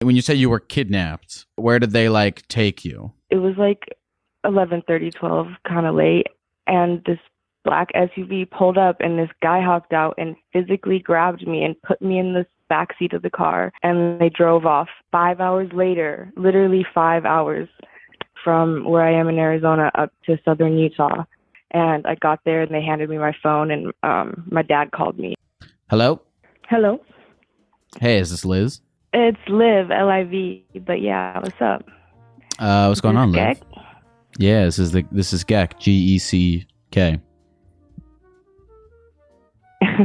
When you say you were kidnapped, where did they like take you? It was like 11:30, 12, kind of late, and this black SUV pulled up, and this guy hopped out and physically grabbed me and put me in the back seat of the car, and they drove off. 5 hours later, literally 5 hours from where I am in Arizona up to southern Utah. And I got there, and they handed me my phone, and my dad called me. Hello? Hello? Hey, is this Liz? It's Liv, Liv, but yeah, what's up? What's going on, Liv? Geck? Yeah, this is Geck, Geck.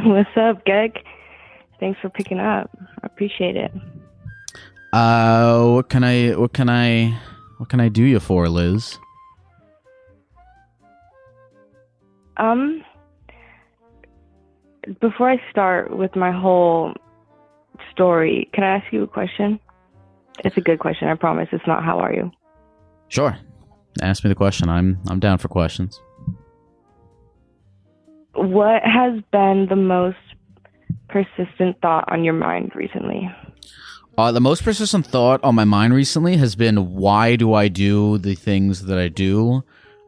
What's up, Geck? Thanks for picking up. I appreciate it. What can I do you for, Liz? Before I start with my whole story, can I ask you a question? It's a good question, I promise. It's not how are you? Sure. Ask me the question. I'm down for questions. What has been the most persistent thought on your mind recently? The most persistent thought on my mind recently has been, why do I do the things that I do?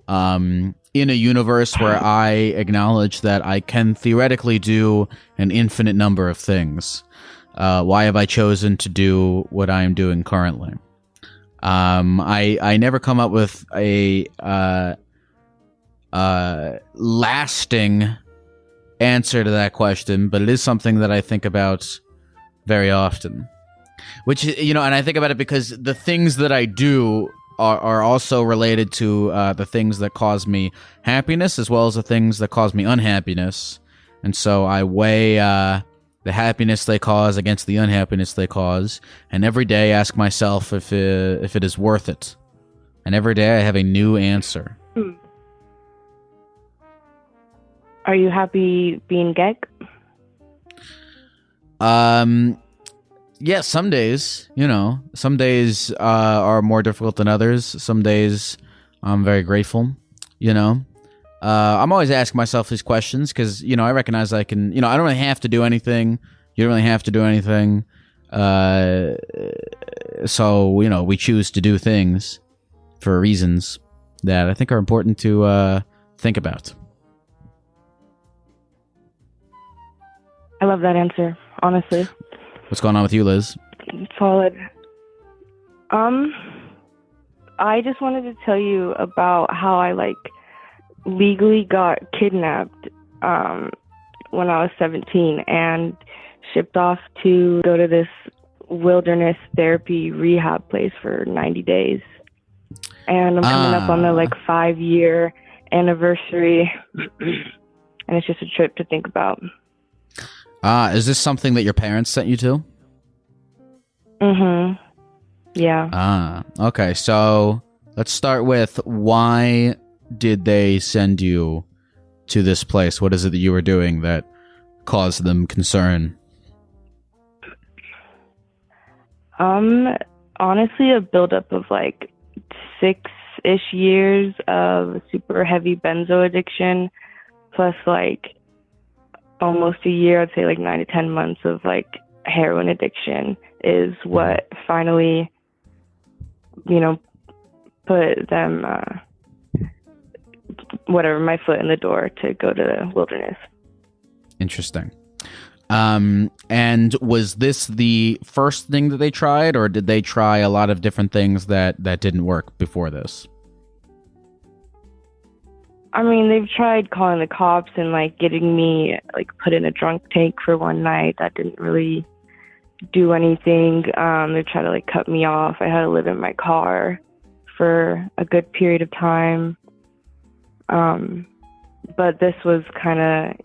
In a universe where I acknowledge that I can theoretically do an infinite number of things. Why have I chosen to do what I am doing currently? I never come up with a lasting answer to that question, but it is something that I think about very often. Which, and I think about it because the things that I do are also related to the things that cause me happiness, as well as the things that cause me unhappiness. And so I weigh the happiness they cause against the unhappiness they cause, and every day ask myself if it is worth it. And every day I have a new answer. Are you happy being Geck? Yeah, some days, some days are more difficult than others. Some days I'm very grateful, I'm always asking myself these questions because, I recognize I can, I don't really have to do anything. You don't really have to do anything. So, we choose to do things for reasons that I think are important to think about. I love that answer, honestly. What's going on with you, Liz? Solid. I just wanted to tell you about how I legally got kidnapped when I was 17 and shipped off to go to this wilderness therapy rehab place for 90 days. And I'm coming up on the 5-year anniversary, and it's just a trip to think about. Is this something that your parents sent you to? Mm-hmm. Yeah. Okay. So let's start with, why did they send you to this place? What is it that you were doing that caused them concern? Honestly, a buildup of 6-ish years of super heavy benzo addiction, plus almost a year, I'd say 9 to 10 months of heroin addiction is what finally, put them, my foot in the door to go to the wilderness. Interesting. And was this the first thing that they tried, or did they try a lot of different things that didn't work before this? I mean, they've tried calling the cops and getting me put in a drunk tank for one night. That didn't really do anything. They tried to cut me off. I had to live in my car for a good period of time. But this was kind of,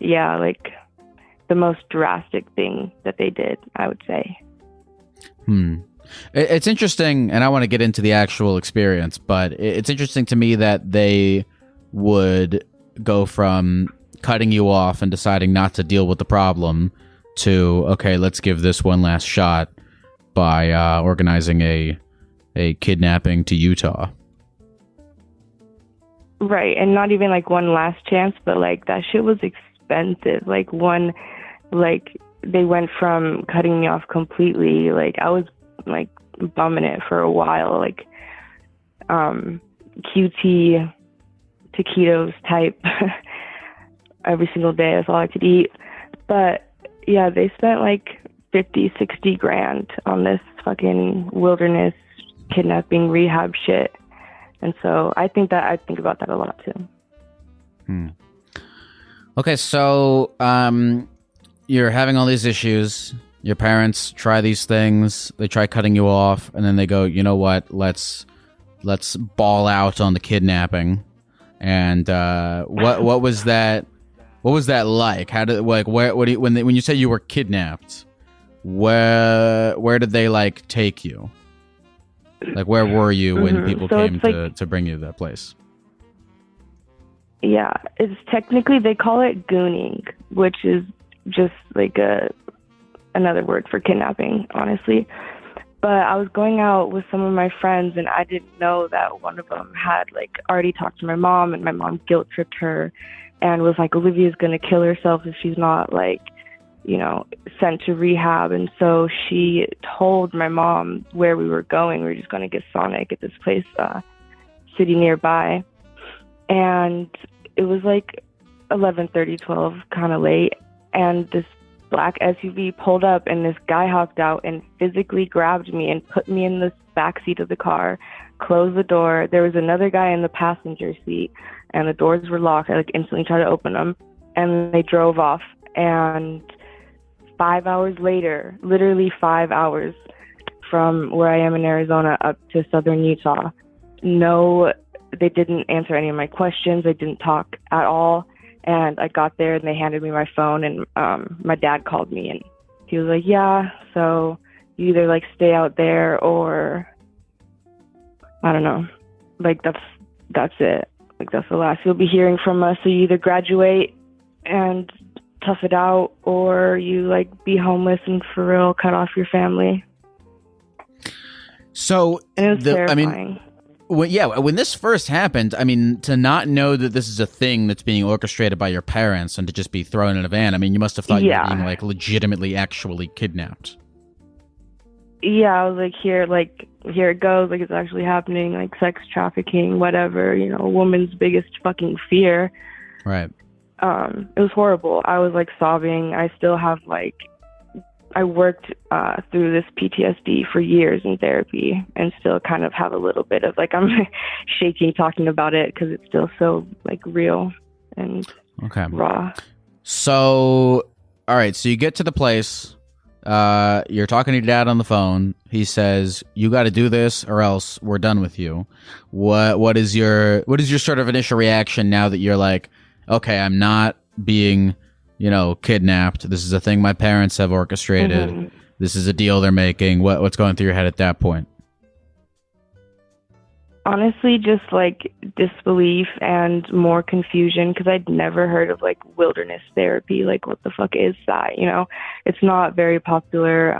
the most drastic thing that they did, I would say. It's interesting, and I want to get into the actual experience, but it's interesting to me that they would go from cutting you off and deciding not to deal with the problem to, okay, let's give this one last shot by organizing a kidnapping to Utah. Right, and not even one last chance, but that shit was expensive. They went from cutting me off completely. I was bumming it for a while, like QT, taquitos type every single day. That's all I could eat. But yeah, they spent like 50, 60 grand on this fucking wilderness kidnapping rehab shit. And so I think about that a lot too. Okay, so you're having all these issues. Your parents try these things. They try cutting you off, and then they go, you know what? Let's ball out on the kidnapping. And what was that? What was that like? How did when you say you were kidnapped? Where did they like take you? Like, where were you when people came to bring you to that place? Yeah, it's technically, they call it gooning, which is just like another word for kidnapping, honestly. But I was going out with some of my friends, and I didn't know that one of them had like already talked to my mom, and my mom guilt tripped her and was like, Olivia's gonna kill herself if she's not like, you know, sent to rehab. And so she told my mom where we were going. We were just going to get Sonic at this place, city nearby. And it was like 11:30, 12, kind of late. And this black SUV pulled up, and this guy hopped out and physically grabbed me and put me in the backseat of the car, closed the door. There was another guy in the passenger seat, and the doors were locked. I like instantly tried to open them, and they drove off. And 5 hours later, literally 5 hours from where I am in Arizona up to southern Utah, no, they didn't answer any of my questions. They didn't talk at all. And I got there, and they handed me my phone, and my dad called me, and he was like, yeah, so you either like stay out there or I don't know, like that's it. Like, that's the last you'll be hearing from us. So you either graduate and tough it out, or you like be homeless and for real cut off your family. So and it was terrifying. When this first happened, I mean, to not know that this is a thing that's being orchestrated by your parents and to just be thrown in a van, I mean, you must have thought you were being like legitimately actually kidnapped. Yeah, I was like, here it goes, like it's actually happening, like sex trafficking, whatever, you know, a woman's biggest fucking fear. Right. It was horrible. I was like sobbing. I still have like, I worked through this PTSD for years in therapy, and still kind of have a little bit of like, I'm shaking talking about it because it's still so like real and raw. So, all right. So you get to the place, you're talking to your dad on the phone. He says, you got to do this or else we're done with you. What is your sort of initial reaction now that you're like, okay, I'm not being, you know, kidnapped. This is a thing my parents have orchestrated. Mm-hmm. This is a deal they're making. What's going through your head at that point? Honestly, just like disbelief and more confusion, because I'd never heard of like wilderness therapy. Like, what the fuck is that? You know, it's not very popular,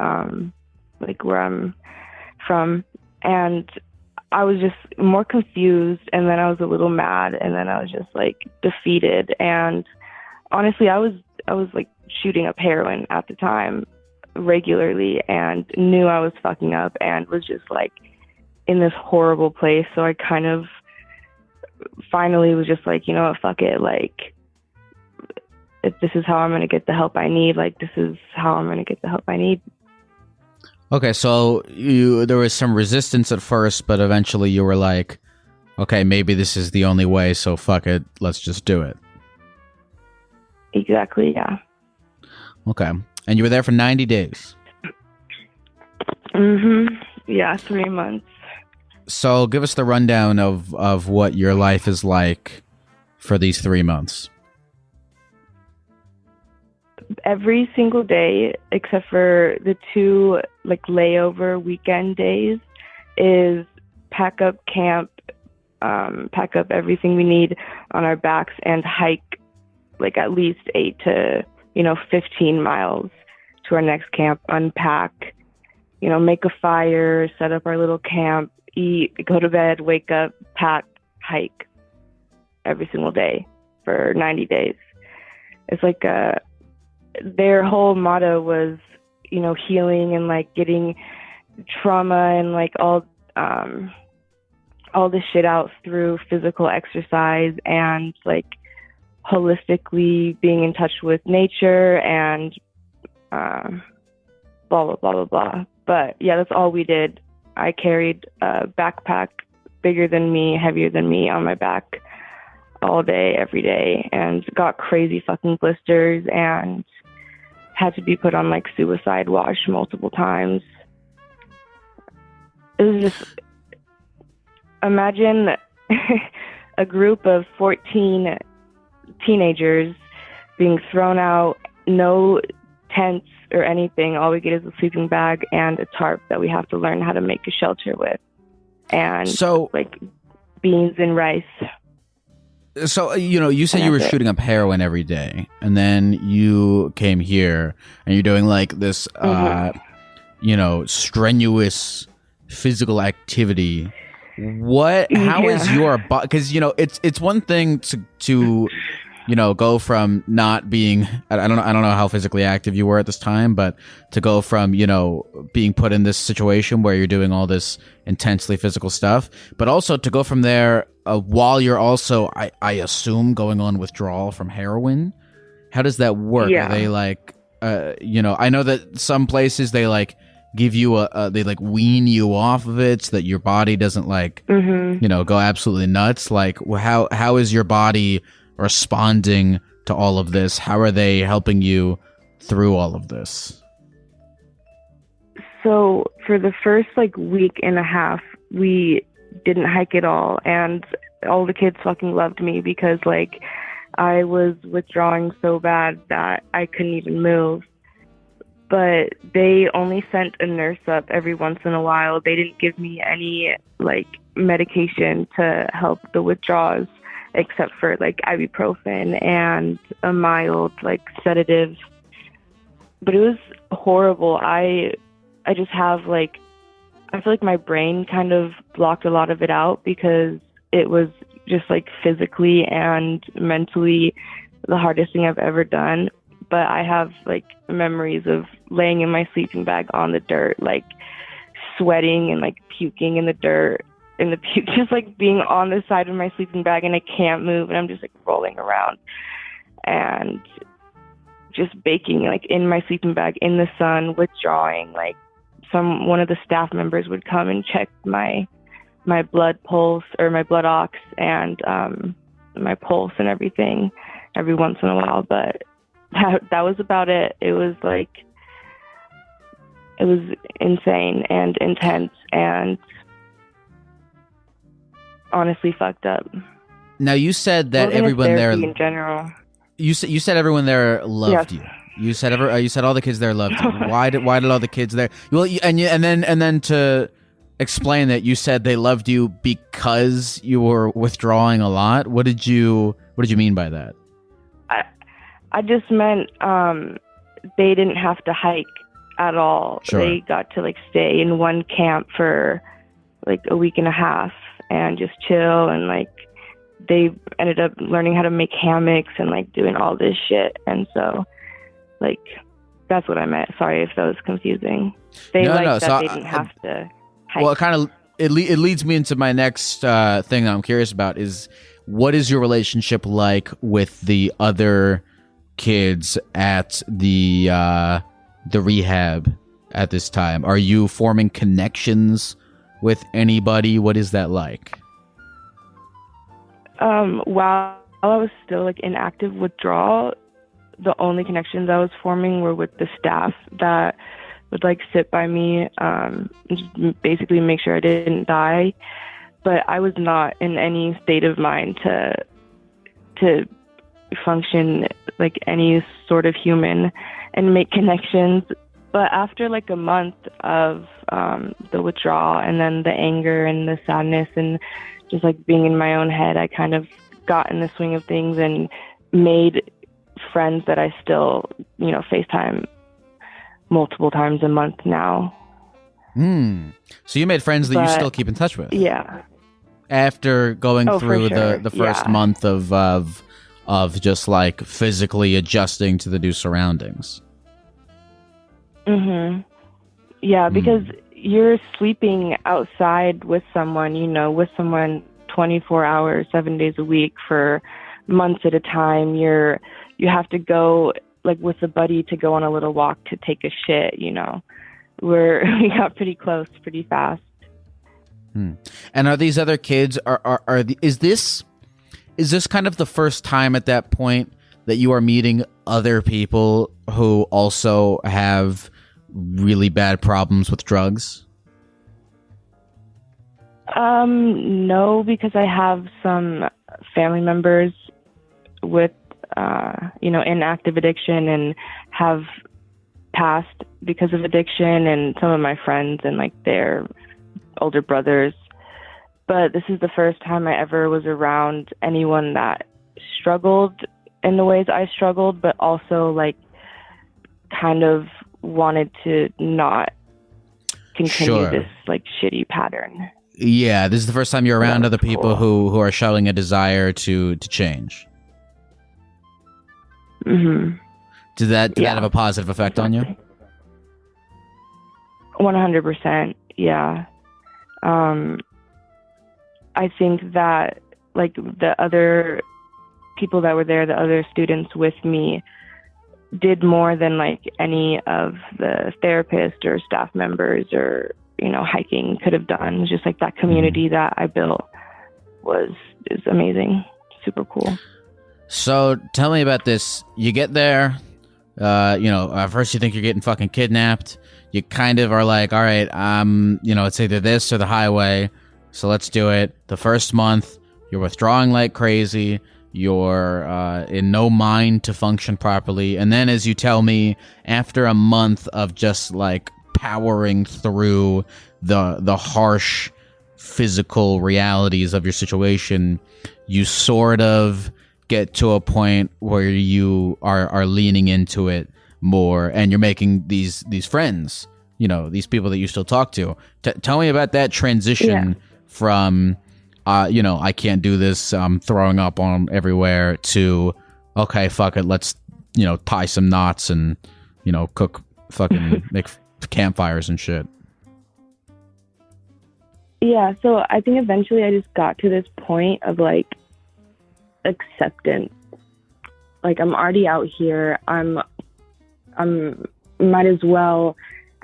like where I'm from. And I was just more confused, and then I was a little mad, and then I was just like defeated. And honestly, I was like shooting up heroin at the time regularly, and knew I was fucking up, and was just like in this horrible place. So I kind of finally was just like, you know what, fuck it. Like, if this is how I'm going to get the help I need, like this is how I'm going to get the help I need. Okay, so there was some resistance at first, but eventually you were like, okay, maybe this is the only way, so fuck it, let's just do it. Exactly, yeah. Okay, and you were there for 90 days. Mm-hmm. Yeah, 3 months. So give us the rundown of what your life is like for these 3 months. Every single day, except for the 2 like layover weekend days, is pack up camp, pack up everything we need on our backs, and hike like at least 8 to 15 miles to our next camp, unpack, make a fire, set up our little camp, eat, go to bed, wake up, pack, hike every single day for 90 days. It's like their whole motto was, healing and like getting trauma and like all this shit out through physical exercise and like holistically being in touch with nature and blah blah blah blah blah. But yeah, that's all we did. I carried a backpack bigger than me, heavier than me on my back all day, every day, and got crazy fucking blisters and had to be put on like suicide watch multiple times. It was just, imagine a group of 14 teenagers being thrown out, no tents or anything. All we get is a sleeping bag and a tarp that we have to learn how to make a shelter with. And so, like beans and rice. So, you said you were shooting up heroin every day, and then you came here and you're doing like this, strenuous physical activity. How is your body? Because, it's one thing to go from not being, I don't know how physically active you were at this time, but to go from, being put in this situation where you're doing all this intensely physical stuff, but also to go from there while you're also, I assume, going on withdrawal from heroin. How does that work? Yeah. Are they like, I know that some places they like give you they like wean you off of it so that your body doesn't like, go absolutely nuts. Like, how is your body responding to all of this? How are they helping you through all of this? So for the first like week and a half, we didn't hike at all, and all the kids fucking loved me because like I was withdrawing so bad that I couldn't even move. But they only sent a nurse up every once in a while. They didn't give me any like medication to help the withdrawals, except for like ibuprofen and a mild like sedative. But it was horrible. I just have like, I feel like my brain kind of blocked a lot of it out because it was just like physically and mentally the hardest thing I've ever done. But I have like memories of laying in my sleeping bag on the dirt, like sweating and like puking in the dirt, and the puke just like being on the side of my sleeping bag, and I can't move, and I'm just like rolling around and just baking like in my sleeping bag in the sun, withdrawing. Like one of the staff members would come and check my blood pulse or my blood ox and my pulse and everything every once in a while. But that was about it. It was insane and intense and honestly fucked up. Now you said that everyone there in general. You said everyone there loved you. You said all the kids there loved you. Why did all the kids there? Well, and then to explain that, you said they loved you because you were withdrawing a lot. What did you mean by that? I just meant they didn't have to hike at all. Sure. They got to like stay in one camp for like a week and a half and just chill, and like they ended up learning how to make hammocks and like doing all this shit. And so like that's what I meant. Sorry if that was confusing. They they didn't have to hike. Well, it leads me into my next thing that I'm curious about is, what is your relationship like with the other kids at the rehab at this time? Are you forming connections with anybody? What is that like? While I was still like in active withdrawal, the only connections I was forming were with the staff that would like sit by me, and just basically make sure I didn't die. But I was not in any state of mind to function like any sort of human and make connections. But after like a month of the withdrawal and then the anger and the sadness and just like being in my own head, I kind of got in the swing of things and made friends that I still, FaceTime multiple times a month now. So you made friends that you still keep in touch with? Yeah. After going through sure. the first month of just like physically adjusting to the new surroundings. Yeah, because you're sleeping outside with someone, with someone 24 hours, 7 days a week for months at a time. You have to go like with a buddy to go on a little walk to take a shit, we got pretty close pretty fast. And are these other kids, is this kind of the first time at that point that you are meeting other people who also have really bad problems with drugs? No, because I have some family members with, in active addiction and have passed because of addiction, and some of my friends and like their older brothers. But this is the first time I ever was around anyone that struggled in the ways I struggled, but also like kind of wanted to not continue this like shitty pattern. Yeah, this is the first time you're around other people who are showing a desire to change. Mm-hmm. Did that have a positive effect on you? 100%. Yeah. I think that like the other people that were there, the other students with me, did more than like any of the therapists or staff members or hiking could have done. Just like that community that I built is amazing, super cool. So tell me about this. You get there, at first you think you're getting fucking kidnapped. You kind of are like, all right, it's either this or the highway, so let's do it. The first month, you're withdrawing like crazy. You're in no mind to function properly. And then, as you tell me, after a month of just like powering through the harsh physical realities of your situation, you sort of get to a point where you are leaning into it more, and you're making these friends, these people that you still talk to. Tell me about that transition from I can't do this, I'm throwing up on everywhere, to okay, fuck it, let's tie some knots and cook fucking make campfires and shit. Yeah, so I think eventually I just got to this point of like acceptance. Like I'm already out here, I'm might as well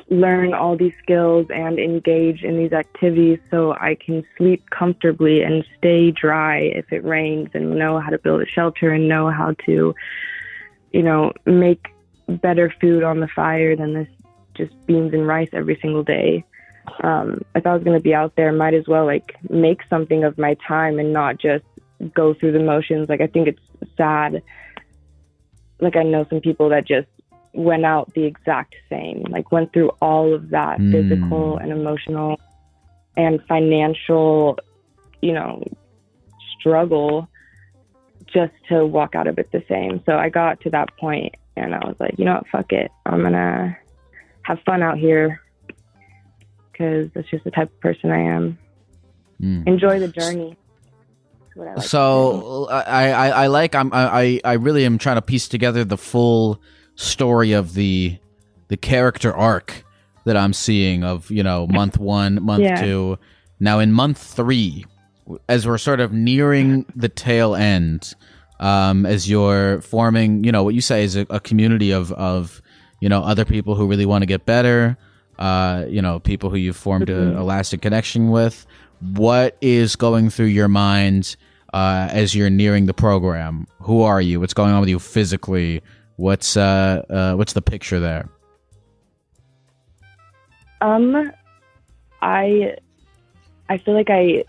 learn all these skills and engage in these activities so I can sleep comfortably and stay dry if it rains, and know how to build a shelter and know how to make better food on the fire than this just beans and rice every single day. If I was going to be out there, might as well like make something of my time and not just go through the motions. Like I think it's sad. Like I know some people that just went out the exact same, like went through all of that physical and emotional and financial, struggle just to walk out of it the same. So I got to that point and I was like, what, fuck it. I'm going to have fun out here because that's just the type of person I am. Enjoy the journey. So I really am trying to piece together the full story of the character arc that I'm seeing of month 1, month 2. Now in month 3, as we're sort of nearing the tail end, as you're forming what you say is a community of other people who really want to get better, people who you've formed a lasting connection with. What is going through your mind as you're nearing the program? Who are you? What's going on with you physically? What's the picture there? I feel like I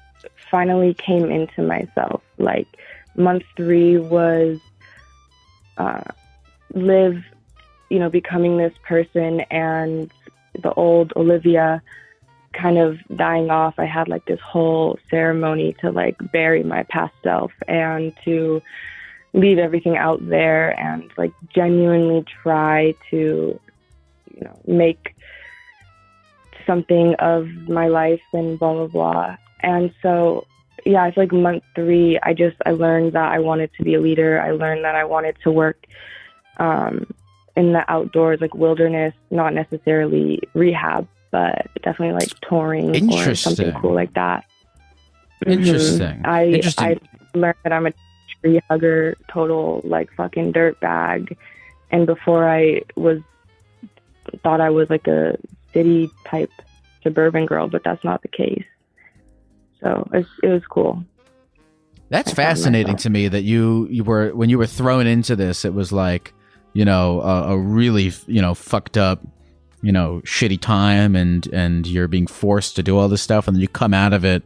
finally came into myself. Like month 3 was Liv, becoming this person, and the old Olivia kind of dying off. I had like this whole ceremony to like bury my past self and to leave everything out there and like genuinely try to make something of my life and blah blah blah. And so I feel like month 3 I learned that I wanted to be a leader. I learned that I wanted to work in the outdoors, like wilderness, not necessarily rehab, but definitely like touring or Interesting. something cool like that. Interesting. Interesting. I learned that I'm a tree hugger, total like fucking dirt bag. And before thought I was like a city type suburban girl, but that's not the case. So it was cool. That's fascinating to me that you were, when you were thrown into this, it was like, you know, a really, you know, fucked up, you know, shitty time, and you're being forced to do all this stuff, and then you come out of it,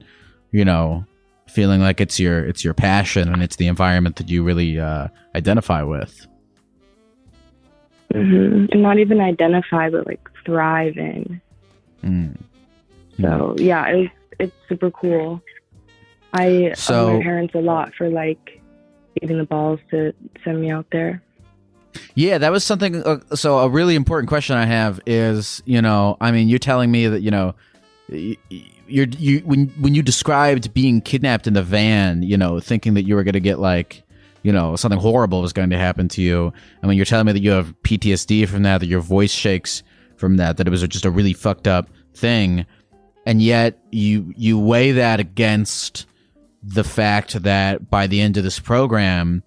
you know, feeling like it's your passion and it's the environment that you really identify with. And not even identify, but like thrive in. So yeah, it's super cool. I owe my parents a lot for like giving the balls to send me out there. Yeah, that was something. So a really important question I have is, you know, I mean, you're telling me that, you know, when you described being kidnapped in the van, you know, thinking that you were going to get like, you know, something horrible was going to happen to you. I mean, you're telling me that you have PTSD from that your voice shakes from that it was just a really fucked up thing. And yet you weigh that against the fact that by the end of this program,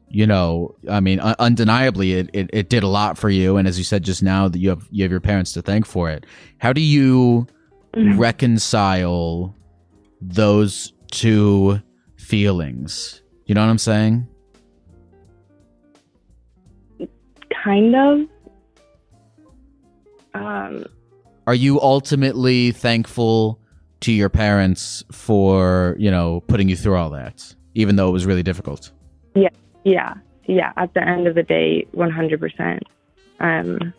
you know, I mean, undeniably, it did a lot for you. And as you said just now, that you have your parents to thank for it. How do you reconcile those two feelings? You know what I'm saying? Kind of. Are you ultimately thankful to your parents for, you know, putting you through all that, even though it was really difficult? Yeah. At the end of the day, 100%. I'm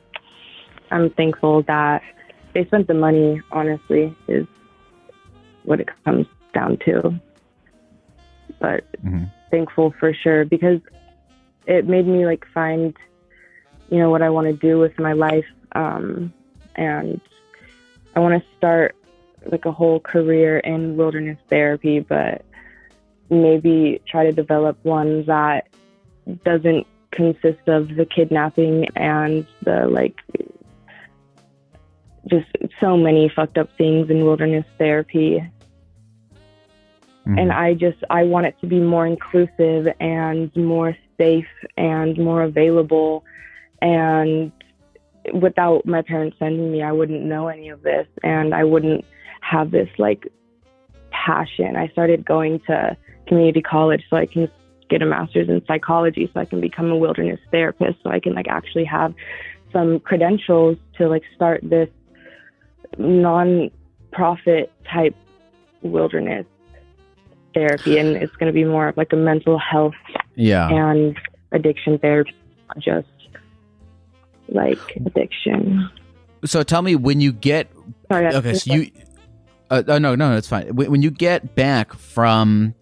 thankful that they spent the money, honestly, is what it comes down to. But thankful for sure, because it made me like find, you know, what I want to do with my life. And I want to start like a whole career in wilderness therapy, but maybe try to develop one that doesn't consist of the kidnapping and the like, just so many fucked up things in wilderness therapy. And I want it to be more inclusive and more safe and more available. And without my parents sending me, I wouldn't know any of this, and I wouldn't have this like passion. I started going to community college so I can get a master's in psychology, so I can become a wilderness therapist, so I can like actually have some credentials to like start this non-profit type wilderness therapy. And it's going to be more of like a mental health and addiction therapy, not just like addiction. So tell me, when you get no, it's fine. When you get back from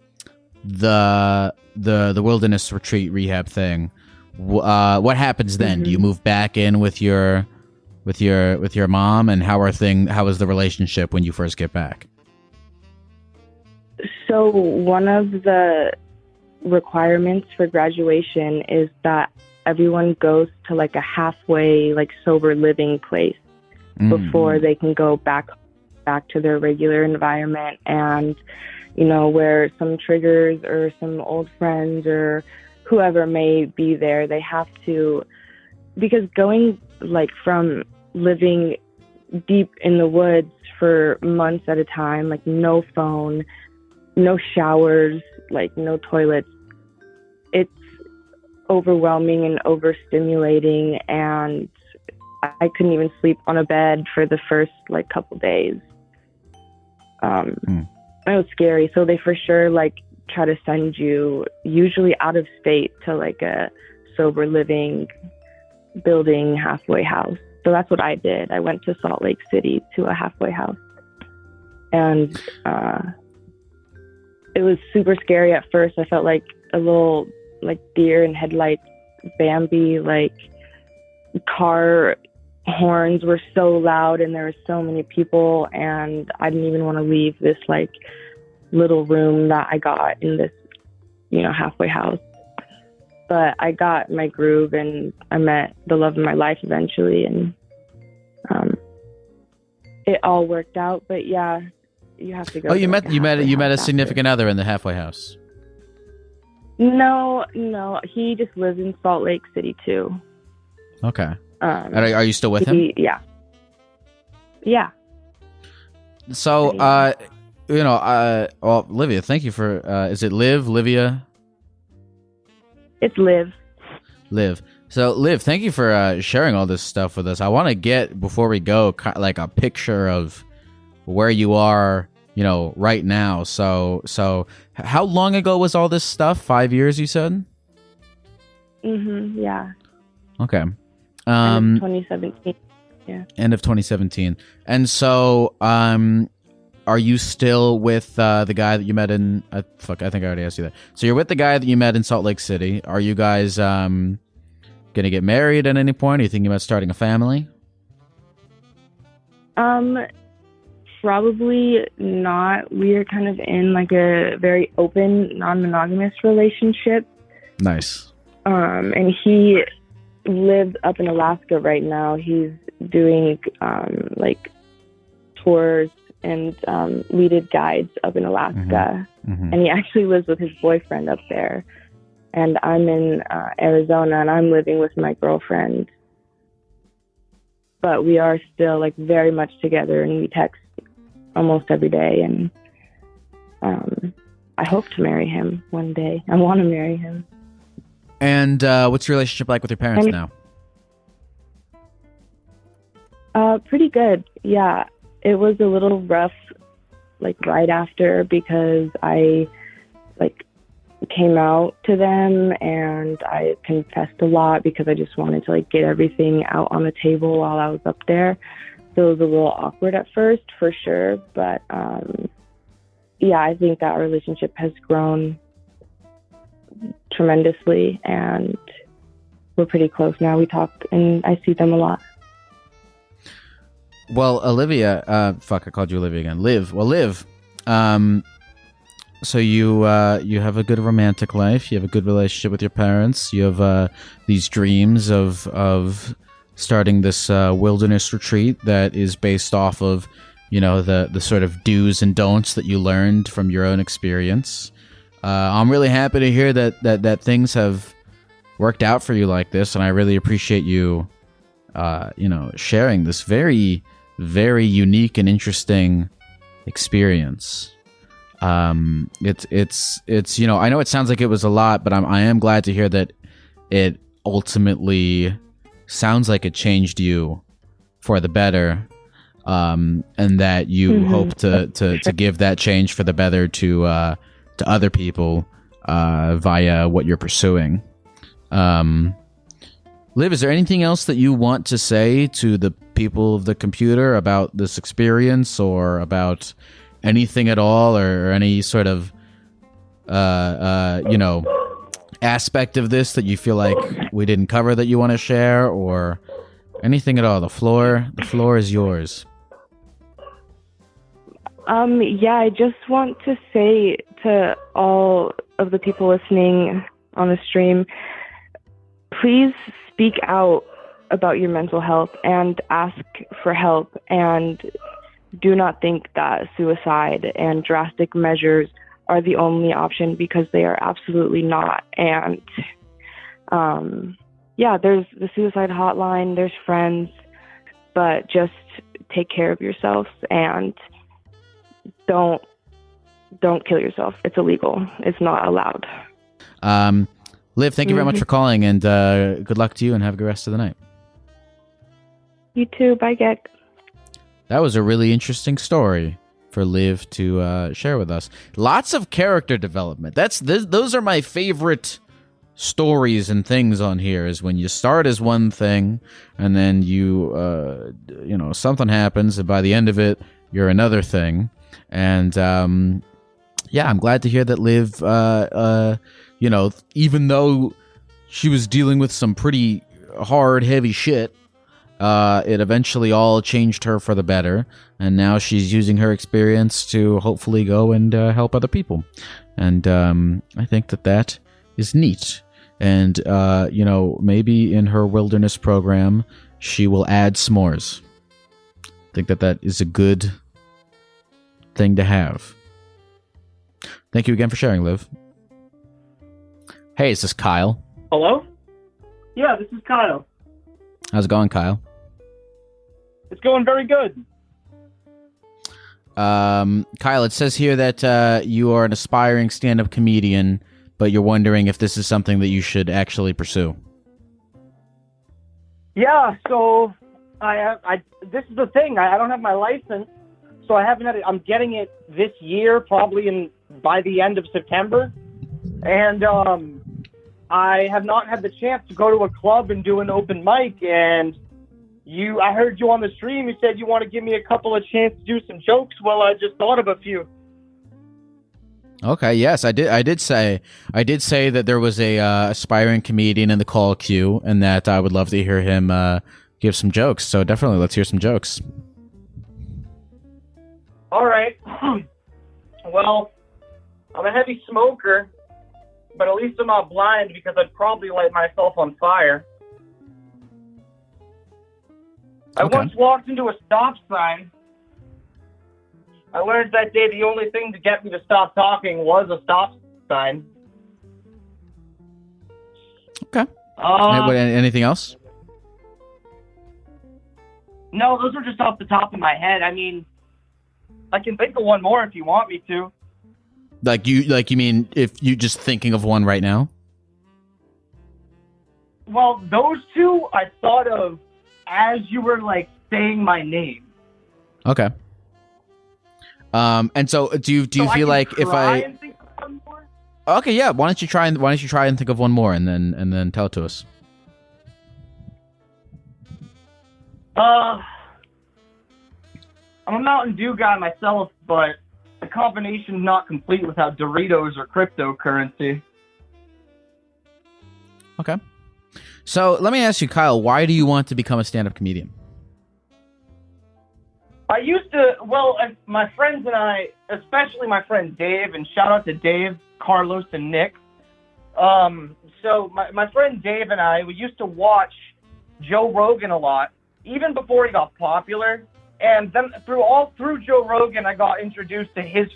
the wilderness retreat rehab thing, what happens then? Do you move back in with your mom, and how is the relationship when you first get back? So one of the requirements for graduation is that everyone goes to like a halfway like sober living place before they can go back to their regular environment, and you know, where some triggers or some old friends or whoever may be there, they have to, because going like from living deep in the woods for months at a time, like no phone, no showers, like no toilets, it's overwhelming and overstimulating, and I couldn't even sleep on a bed for the first like couple days. It was scary. So they for sure like try to send you usually out of state to like a sober living building halfway house. So that's what I did. I went to Salt Lake City to a halfway house, and it was super scary at first. I felt like a little like deer in headlights, Bambi. Like car horns were so loud, and there were so many people, and I didn't even want to leave this like little room that I got in this, you know, halfway house. But I got my groove, and I met the love of my life eventually, and it all worked out. But yeah, you have to go. Oh, to, you like, met you met halfway you met a house significant other in the halfway house. No, he just lives in Salt Lake City too. Okay. Are you still with him? Yeah. Yeah. So, well, Livia, thank you for. Is it Liv, Livia? It's Liv. Liv. So, Liv, thank you for sharing all this stuff with us. I want to get, before we go, like a picture of where you are, right now. So how long ago was all this stuff? 5 years, you said? Yeah. Okay. End of 2017. Yeah. End of 2017. And so, are you still with the guy that you met in... I think I already asked you that. So you're with the guy that you met in Salt Lake City. Are you guys going to get married at any point? Are you thinking about starting a family? Probably not. We are kind of in like a very open, non-monogamous relationship. Nice. And he lives up in Alaska right now. He's doing like tours and leaded guides up in Alaska. And he actually lives with his boyfriend up there. And I'm in Arizona, and I'm living with my girlfriend. But we are still like very much together, and we text almost every day. And I hope to marry him one day. I want to marry him. And what's your relationship like with your parents now? Pretty good. Yeah. It was a little rough, like right after, because I came out to them and I confessed a lot because I just wanted to like get everything out on the table while I was up there. So it was a little awkward at first, for sure. But yeah, I think that our relationship has grown tremendously, and we're pretty close now. We talk and I see them a lot. Well, Olivia, I called you Olivia again. Liv. Well, Liv, so you have a good romantic life. You have a good relationship with your parents. You have these dreams of starting this wilderness retreat that is based off of, the sort of do's and don'ts that you learned from your own experience. I'm really happy to hear that things have worked out for you like this, and I really appreciate you, sharing this very, very unique and interesting experience. It's I know it sounds like it was a lot, but I am glad to hear that it ultimately sounds like it changed you for the better, and that you hope to give that change for the better to other people via what you're pursuing. Liv, is there anything else that you want to say to the people of the computer about this experience, or about anything at all, or any sort of aspect of this that you feel like we didn't cover that you want to share, or anything at all? The floor is yours. Yeah, I just want to say to all of the people listening on the stream, please speak out about your mental health and ask for help, and do not think that suicide and drastic measures are the only option, because they are absolutely not. And there's the suicide hotline, there's friends, but just take care of yourself and don't kill yourself. It's illegal. It's not allowed. Liv, thank you very much for calling, and good luck to you, and have a good rest of the night. You too. Bye, Gecko. That was a really interesting story for Liv to share with us. Lots of character development. Those are my favorite stories and things on here, is when you start as one thing and then you something happens, and by the end of it you're another thing. And I'm glad to hear that Liv even though she was dealing with some pretty hard, heavy shit, it eventually all changed her for the better, and now she's using her experience to hopefully go and help other people. And I think that is neat. And maybe in her wilderness program she will add s'mores. think that is a good thing to have. Thank you again for sharing, Liv. Hey, is this Kyle? Hello? Yeah, this is Kyle. How's it going, Kyle? It's going very good. Kyle, it says here that you are an aspiring stand-up comedian, but you're wondering if this is something that you should actually pursue. Yeah, so this is the thing. I don't have my license, so I haven't had it. I'm getting it this year, probably by the end of September. And I have not had the chance to go to a club and do an open mic. And I heard you on the stream. You said you want to give me a couple of chances to do some jokes. Well, I just thought of a few. Okay, yes, I did say that there was a aspiring comedian in the call queue, and that I would love to hear him give some jokes. So definitely, let's hear some jokes. All right. Well, I'm a heavy smoker, but at least I'm not blind because I'd probably light myself on fire. I once walked into a stop sign. I learned that day the only thing to get me to stop talking was a stop sign. Okay. Anything else? No, those are just off the top of my head. I mean, I can think of one more if you want me to. Like you mean if you just thinking of one right now? Well, those two I thought of as you were like saying my name. Okay. And so do you feel like if I think of one more? Okay, yeah, why don't you try and think of one more and then tell it to us. I'm a Mountain Dew guy myself, but the combination is not complete without Doritos or cryptocurrency. Okay. So let me ask you, Kyle, why do you want to become a stand-up comedian? I used to, my friends and I, especially my friend Dave, and shout out to Dave, Carlos, and Nick. So my friend Dave and I, we used to watch Joe Rogan a lot, even before he got popular. And then through Joe Rogan, I got introduced to his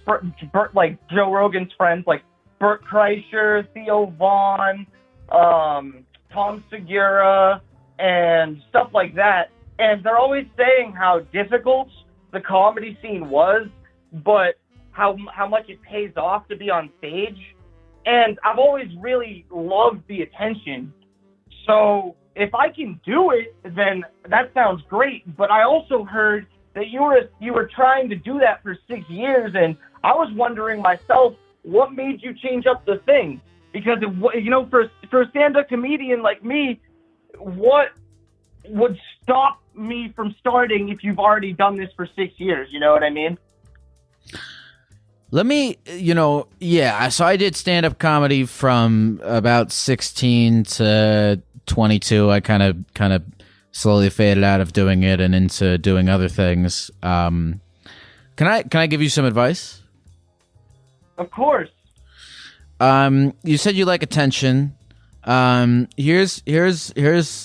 Joe Rogan's friends like Bert Kreischer, Theo Vaughn, Tom Segura, and stuff like that. And they're always saying how difficult the comedy scene was, but how much it pays off to be on stage. And I've always really loved the attention. So if I can do it, then that sounds great. But I also heard that you were trying to do that for 6 years, and I was wondering myself, what made you change up the thing? Because for a stand-up comedian like me, what would stop me from starting if you've already done this for 6 years? You know what I mean? Let me, so I did stand-up comedy from about 16 to 22. I kind of slowly faded out of doing it and into doing other things. Can I give you some advice? Of course. You said you like attention. Here's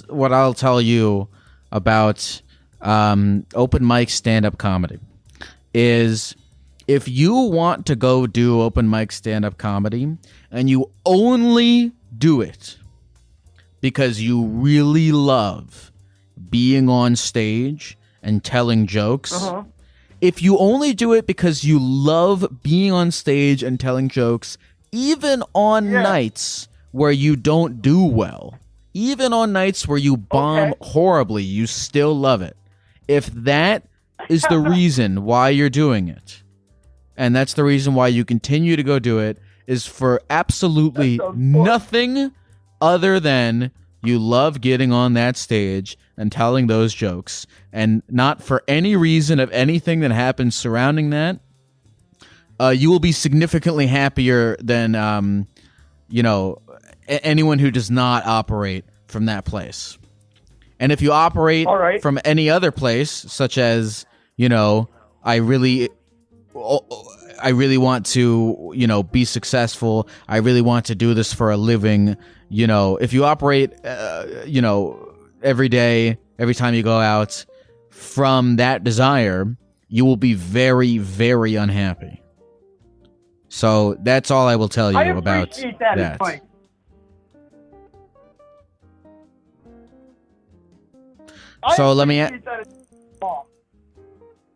what I'll tell you about open mic stand-up comedy. Is if you want to go do open mic stand-up comedy and you only do it because you really love being on stage and telling jokes, if you only do it because you love being on stage and telling jokes, even on nights where you don't do well, even on nights where you bomb horribly, you still love it. If that is the reason why you're doing it, and that's the reason why you continue to go do it, is for absolutely nothing other than you love getting on that stage and telling those jokes, and not for any reason of anything that happens surrounding that, you will be significantly happier than, anyone who does not operate from that place. And if you operate from any other place, such as, I really want to, be successful. I really want to do this for a living. If you operate, every day, every time you go out from that desire, you will be very, very unhappy. So that's all I will tell you about appreciate that. Advice. So let me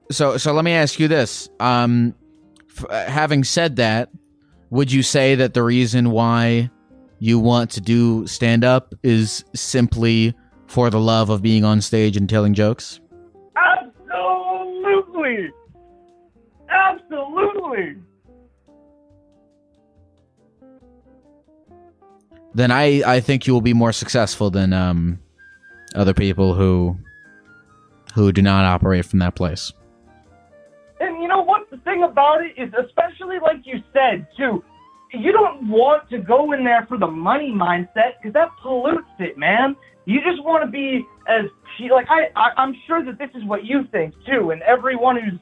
so let me ask you this. Having said that, would you say that the reason why you want to do stand-up is simply for the love of being on stage and telling jokes? Absolutely. Absolutely. Then I think you will be more successful than other people who do not operate from that place. And you know what? The thing about it is, especially like you said, too, you don't want to go in there for the money mindset because that pollutes it, man. You just want to be as, like, I'm sure that this is what you think, too, and everyone who's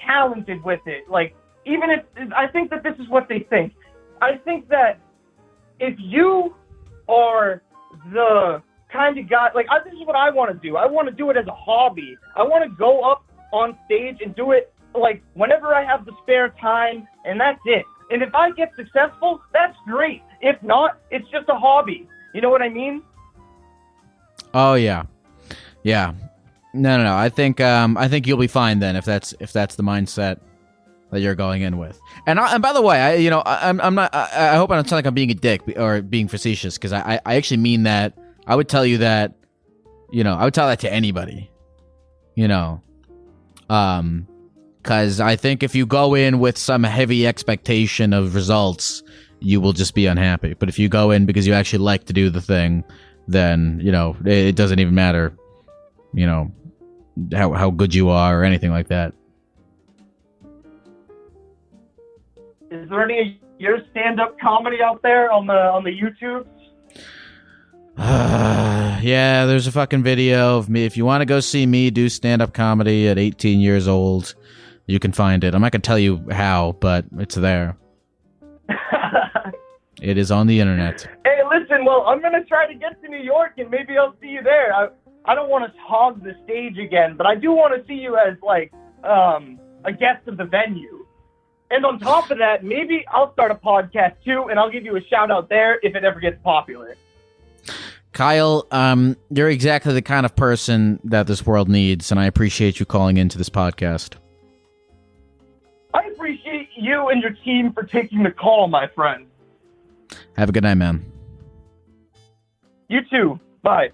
talented with it. Like, even if, I think that this is what they think. I think that if you are the kind of guy, like, this is what I want to do. I want to do it as a hobby. I want to go up on stage and do it, like, whenever I have the spare time, and that's it. And if I get successful, that's great. If not, it's just a hobby. You know what I mean? Oh yeah, yeah. No. I think you'll be fine then if that's the mindset that you're going in with. And by the way, I'm not. I hope I don't sound like I'm being a dick or being facetious, because I actually mean that. I would tell you that. I would tell that to anybody. Because I think if you go in with some heavy expectation of results, you will just be unhappy. But if you go in because you actually like to do the thing, then, it doesn't even matter, how good you are or anything like that. Is there any of your stand-up comedy out there on the YouTube? Yeah, there's a fucking video of me. If you want to go see me do stand-up comedy at 18 years old, you can find it. I'm not going to tell you how, but it's there. It is on the internet. Hey, listen, well, I'm going to try to get to New York, and maybe I'll see you there. I don't want to hog the stage again, but I do want to see you as, like, a guest of the venue. And on top of that, maybe I'll start a podcast, too, and I'll give you a shout-out there if it ever gets popular. Kyle, you're exactly the kind of person that this world needs, and I appreciate you calling into this podcast. I appreciate you and your team for taking the call, my friend. Have a good night, man. You too. Bye.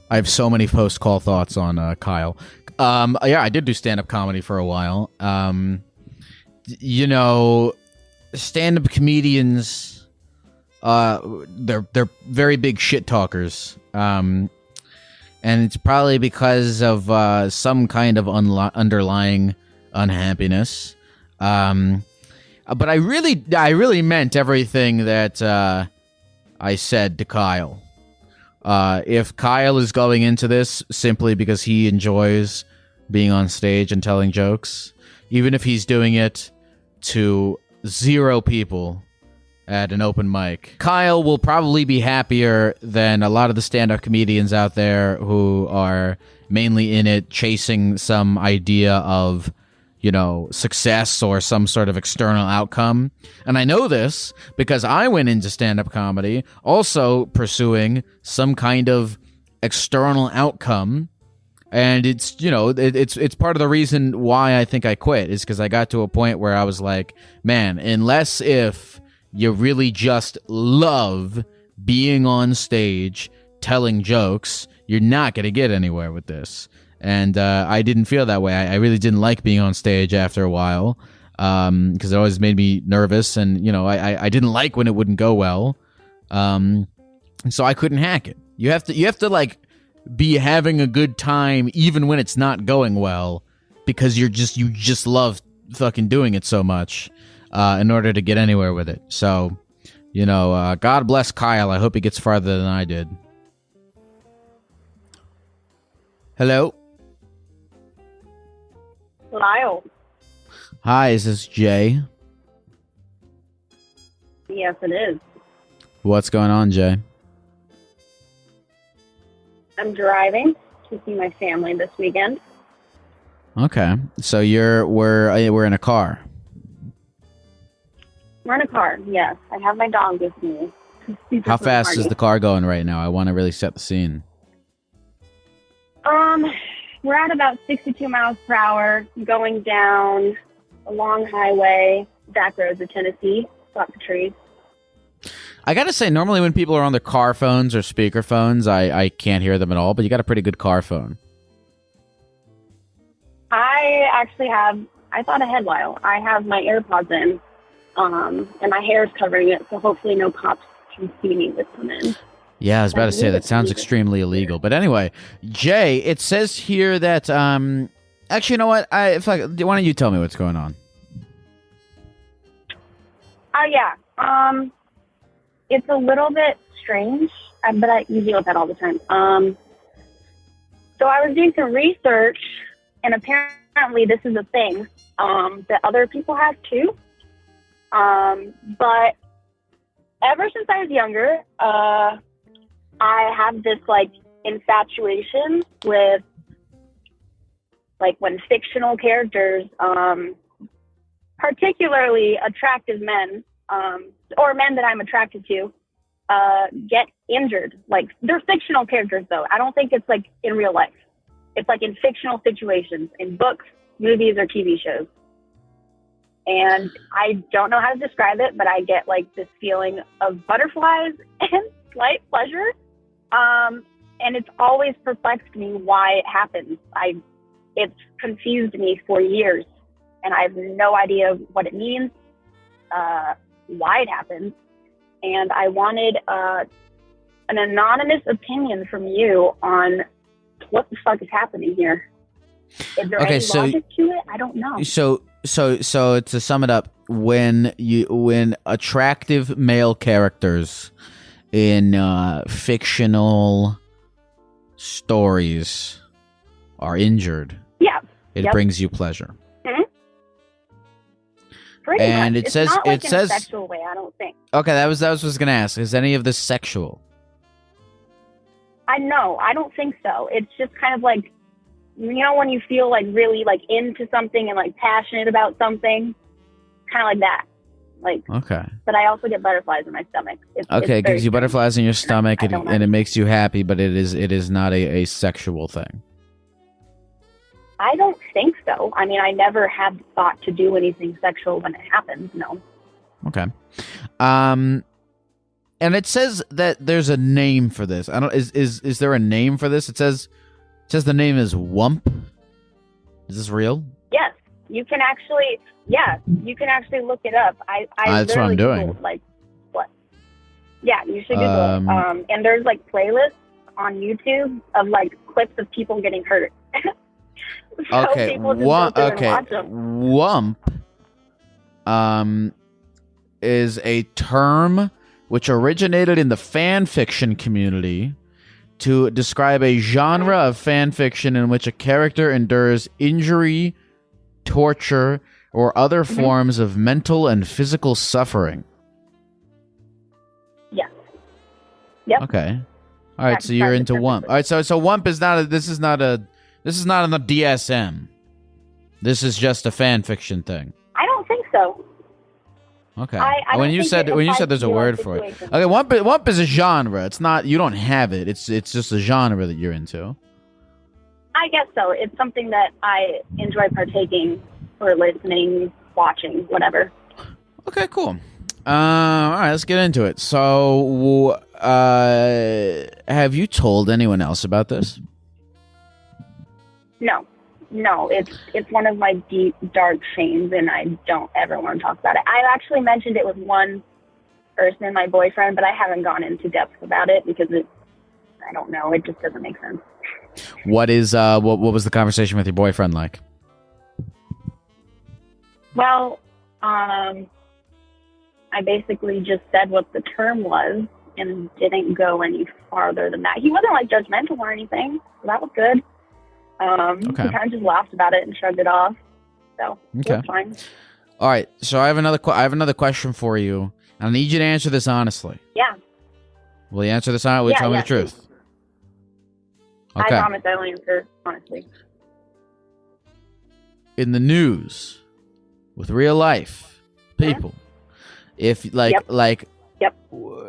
I have so many post-call thoughts on Kyle. Yeah, I did do stand-up comedy for a while. Stand-up comedians, they're very big shit talkers. And it's probably because of some kind of underlying unhappiness. But I really meant everything that I said to Kyle. If Kyle is going into this simply because he enjoys being on stage and telling jokes, even if he's doing it to 0 people at an open mic, Kyle will probably be happier than a lot of the stand-up comedians out there who are mainly in it chasing some idea of, success or some sort of external outcome. And I know this because I went into stand-up comedy also pursuing some kind of external outcome. And it's, it's part of the reason why I think I quit, is because I got to a point where I was like, man, unless if you really just love being on stage, telling jokes, you're not going to get anywhere with this. And I didn't feel that way. I really didn't like being on stage after a while, because it always made me nervous, and I didn't like when it wouldn't go well, so I couldn't hack it. You have to like be having a good time even when it's not going well, because you just love fucking doing it so much in order to get anywhere with it. So God bless Kyle. I hope he gets farther than I did. Hello. Lyle. Hi, is this Jay? Yes, it is. What's going on, Jay? I'm driving to see my family this weekend. Okay. So we're in a car. We're in a car, yes. I have my dog with me. How fast is the car going right now? I want to really set the scene. We're at about 62 miles per hour going down a long highway, back roads of Tennessee, lots of trees. I gotta say, normally when people are on their car phones or speaker phones, I can't hear them at all, but you got a pretty good car phone. I actually I thought ahead while. I have my AirPods in, and my hair is covering it, so hopefully no cops can see me with them in. Yeah, I was about to say, that sounds extremely illegal. But anyway, Jay, it says here that, actually, you know what? Why don't you tell me what's going on? Yeah. It's a little bit strange, but you deal with that all the time. So I was doing some research, and apparently this is a thing that other people have too. But ever since I was younger, I have this infatuation with when fictional characters, particularly attractive men, or men that I'm attracted to, get injured. They're fictional characters, though. I don't think it's in real life. It's in fictional situations, in books, movies, or TV shows. And I don't know how to describe it, but I get this feeling of butterflies and slight pleasure. And it's always perplexed me why it happens. It's confused me for years, and I have no idea what it means, why it happens. And I wanted an anonymous opinion from you on what the fuck is happening here. Is there any logic to it? I don't know. So to sum it up, when attractive male characters in fictional stories are injured, it brings you pleasure. Mm-hmm. Pretty and much. it says not it in says a sexual way, I don't think. Okay, that was what I was gonna ask. Is any of this sexual? I don't think so. It's just kind of when you feel really into something and passionate about something, kind of like that. Okay. But I also get butterflies in my stomach. Okay, it gives you butterflies in your stomach, and it makes you happy, but it is not a sexual thing. I don't think so. I mean, I never had thought to do anything sexual when it happens. No. Okay. And it says that there's a name for this. I don't. Is there a name for this? It says the name is Wump. Is this real? Yes, you can actually. Yeah, you can actually look it up. That's what I'm doing. Googled, what? Yeah, you should Google it. And there's playlists on YouTube of clips of people getting hurt. So okay. Wump. Is a term which originated in the fan fiction community to describe a genre of fan fiction in which a character endures injury, torture, or other forms of mental and physical suffering. Yes. Yep. Okay. All right, so you're into Wump. All right, so Wump is not this is not in the DSM. This is just a fan fiction thing. I don't think so. Okay. When you said there's a word for it. Okay, Wump is a genre. It's not, you don't have it. It's just a genre that you're into. I guess so. It's something that I enjoy partaking or listening, watching, whatever. Okay, cool. All right, let's get into it. So, have you told anyone else about this? No, it's one of my deep, dark shames, and I don't ever want to talk about it. I actually mentioned it with one person, my boyfriend, but I haven't gone into depth about it because I don't know, it just doesn't make sense. What was the conversation with your boyfriend like? Well, I basically just said what the term was and didn't go any farther than that. He wasn't judgmental or anything, so that was good. Okay. He kind of just laughed about it and shrugged it off. So okay, it's fine. All right. So I have another question for you. I need you to answer this honestly. Yeah. Will you answer this honestly? Tell me the truth. I Okay. promise I will answer honestly. In the news, with real life people, if like Yep.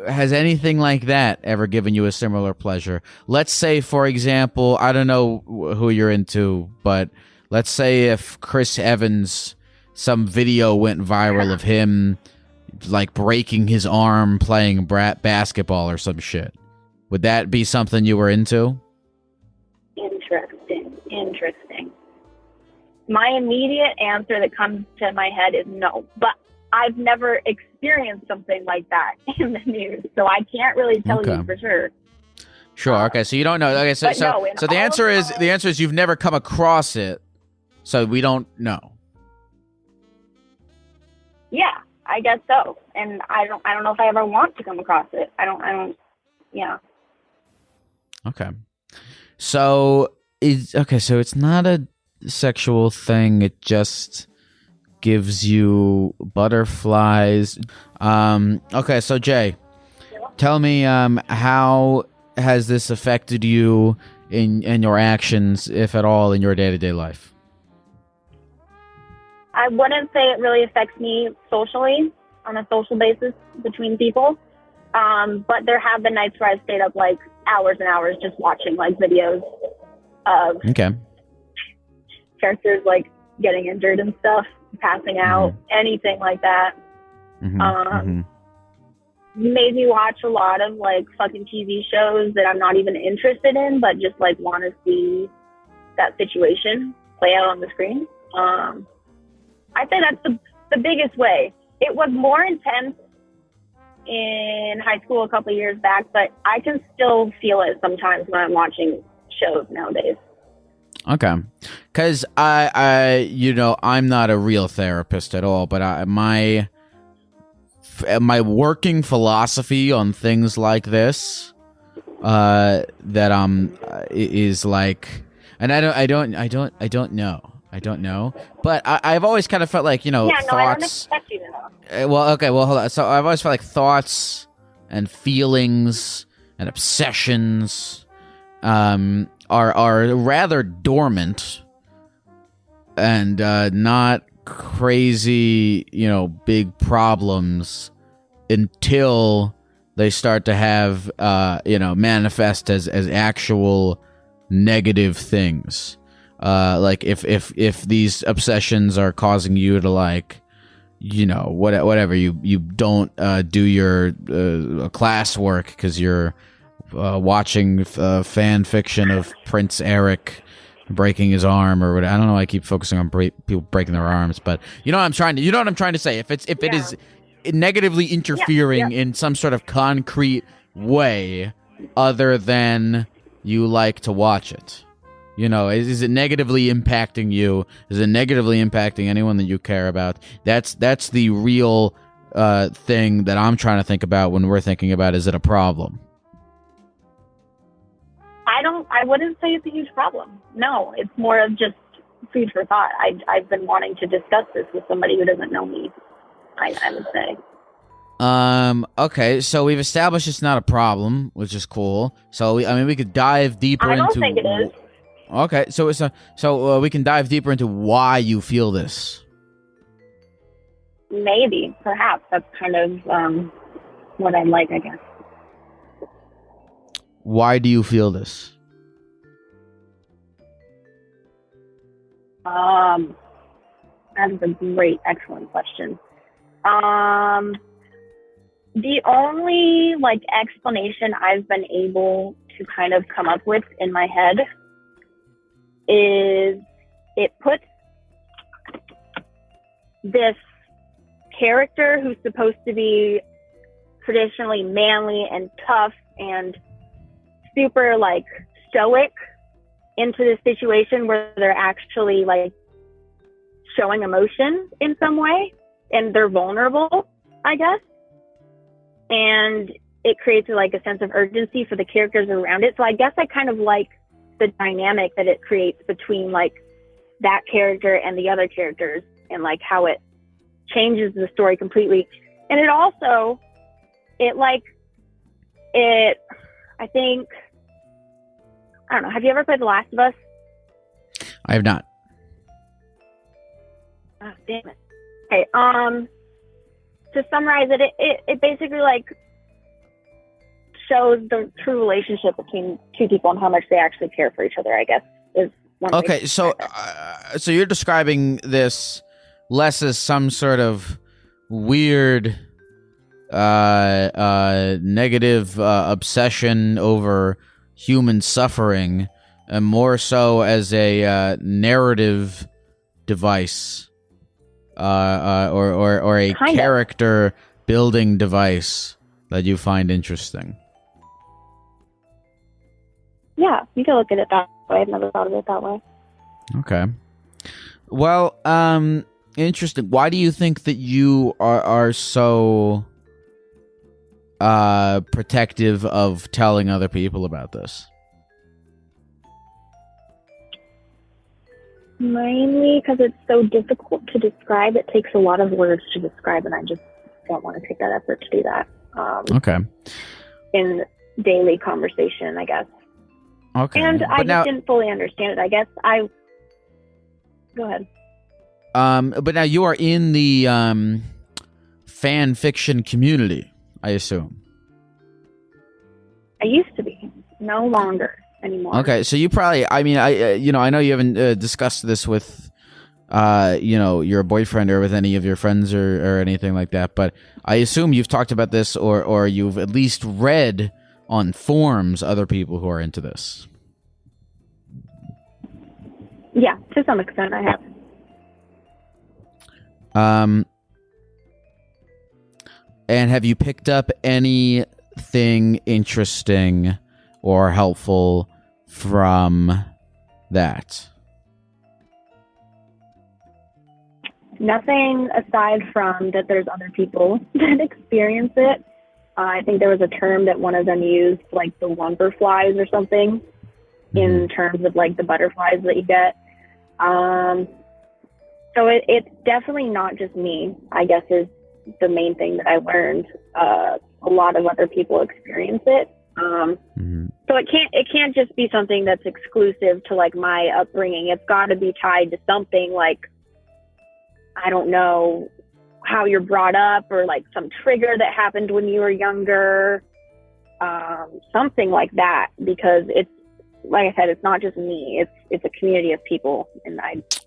has anything like that ever given you a similar pleasure? Let's say, for example, I don't know who you're into, but let's say if Chris Evans, some video went viral of him like breaking his arm playing basketball or some shit. Would that be something you were into? Interesting. My immediate answer that comes to my head is no, but I've never experienced something like that in the news, so I can't really tell you for sure. Sure. Okay. So you don't know. Okay. So the answer is you've never come across it, so we don't know. Yeah, I guess so. And I don't know if I ever want to come across it. I don't. Yeah. Okay. So so it's not a sexual thing. It just gives you butterflies. Okay. So Jay, tell me, how has this affected you in your actions, if at all, in your day-to-day life? I wouldn't say it really affects me socially on a social basis between people. But there have been nights where I've stayed up like hours and hours just watching like videos of characters like getting injured and stuff, passing out, anything like that. Made me watch a lot of like fucking TV shows that I'm not even interested in, but just like want to see that situation play out on the screen. I'd say that's the biggest way. It was more intense in high school a couple of years back, but I can still feel it sometimes when I'm watching shows nowadays. Okay. Because I'm not a real therapist at all, but my working philosophy on things like this, is like, and I don't know, but I've always kind of felt like, thoughts. I don't expect you to know. Well, hold on. So I've always felt like thoughts and feelings and obsessions, are rather dormant and not crazy, big problems until they start to have, manifest as actual negative things. Like if these obsessions are causing you to like, whatever, you don't do your classwork because you're watching fan fiction of Prince Eric breaking his arm or whatever. I don't know why I keep focusing on people breaking their arms, but you know what I'm trying to say. If it is negatively interfering in some sort of concrete way other than you like to watch it. Is it negatively impacting you? Is it negatively impacting anyone that you care about? That's the real thing that I'm trying to think about when we're thinking about, is it a problem? I wouldn't say it's a huge problem. No, it's more of just food for thought. I've been wanting to discuss this with somebody who doesn't know me, I would say. Okay, so we've established it's not a problem, which is cool. So we could dive deeper into. I don't think it is. Okay, so we can dive deeper into why you feel this. Maybe, perhaps that's kind of what I like, I guess. Why do you feel this? That is a great, excellent question. The only explanation I've been able to kind of come up with in my head is it puts this character who's supposed to be traditionally manly and tough and super stoic into this situation where they're actually showing emotion in some way and they're vulnerable, I guess. And it creates a sense of urgency for the characters around it. So I guess I kind of like the dynamic that it creates between that character and the other characters and how it changes the story completely. And it also, I don't know. Have you ever played The Last of Us? I have not. Oh, damn it. Okay. To summarize it, it basically like shows the true relationship between two people and how much they actually care for each other, I guess, is one way Okay, to so describe it. so you're describing this less as some sort of weird negative obsession over human suffering, and more so as a narrative device, or a Kind of. character building device that you find interesting. Yeah, you can look at it that way. I've never thought of it that way. Okay. Well, interesting. Why do you think that you are so protective of telling other people about this? Mainly because it's so difficult to describe. It takes a lot of words to describe, and I just don't want to take that effort to do that. Okay. In daily conversation, I guess. Okay. And I But just didn't fully understand it. I guess Go ahead. But now you are in the fan fiction community, I assume. I used to be. No longer anymore. Okay, so you probably, I mean, I know you haven't discussed this with, your boyfriend or with any of your friends or anything like that, but I assume you've talked about this or you've at least read on forums other people who are into this. Yeah, to some extent I have. And have you picked up anything interesting or helpful from that? Nothing aside from that there's other people that experience it. I think there was a term that one of them used, like the wonderflies or something, in terms of like the butterflies that you get. So it's definitely not just me, I guess, is the main thing that I learned. A lot of other people experience it. So it can't just be something that's exclusive to like my upbringing. It's got to be tied to something like, I don't know, how you're brought up, or like some trigger that happened when you were younger, something like that, because it's, like I said, it's not just me, it's a community of people, and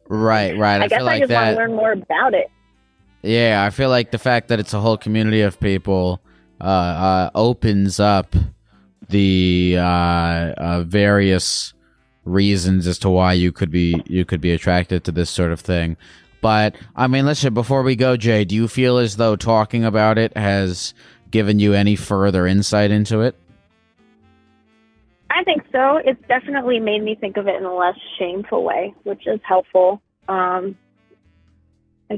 Right. I guess feel I like just want that, to learn more about it. Yeah, I feel like the fact that it's a whole community of people opens up the various reasons as to why you could be attracted to this sort of thing. But I mean, listen, before we go, Jay, do you feel as though talking about it has given you any further insight into it? I think so. It's definitely made me think of it in a less shameful way, which is helpful. I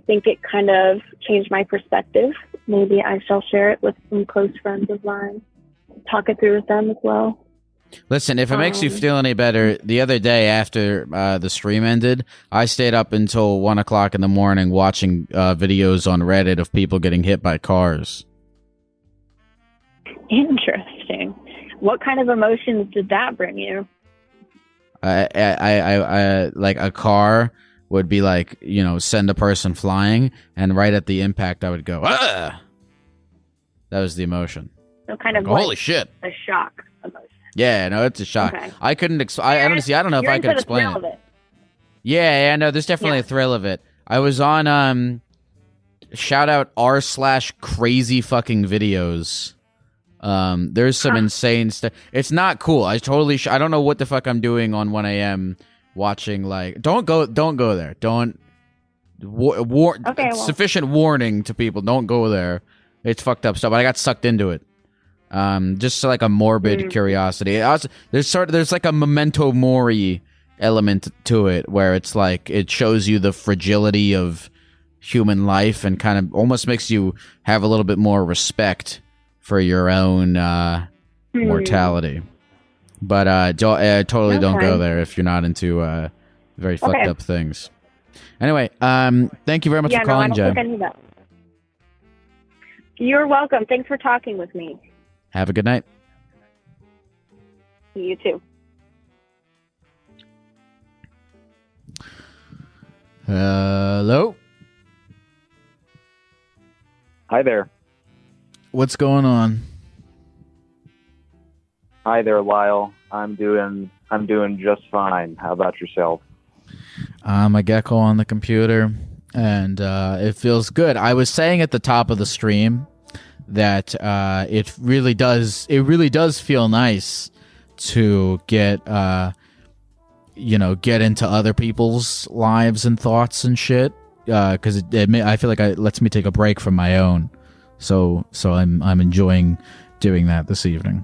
think it kind of changed my perspective. Maybe I shall share it with some close friends of mine, talk it through with them as well. Listen, if it makes you feel any better, the other day after the stream ended, I stayed up until 1 o'clock in the morning watching videos on Reddit of people getting hit by cars. Interesting. What kind of emotions did that bring you? I like a car would be like, send a person flying, and right at the impact I would go, ah! That was the emotion. So kind of holy shit. A shock emotion. Yeah, no, it's a shock. Okay. I couldn't I don't know if I could explain it. Of it. Yeah, no, there's definitely a thrill of it. I was on shout out r/crazy fucking videos. There's some insane stuff. It's not cool. I totally I don't know what the fuck I'm doing on 1 a.m. watching, like, don't go there. Don't sufficient warning to people, don't go there. It's fucked up stuff. But I got sucked into it. Just like a morbid curiosity. There's like a memento mori element to it, where it's like it shows you the fragility of human life and kind of almost makes you have a little bit more respect for your own mortality. But totally don't go there if you're not into very fucked up things. Anyway, thank you very much for calling, Jay. You're welcome. Thanks for talking with me. Have a good night. You too. Hello? Hi there. What's going on? Hi there, Lyle. I'm doing just fine. How about yourself? I'm a Gecko on the computer, and it feels good. I was saying at the top of the stream that it really does feel nice to get into other people's lives and thoughts and shit, because I feel like it lets me take a break from my own. So I'm enjoying doing that this evening.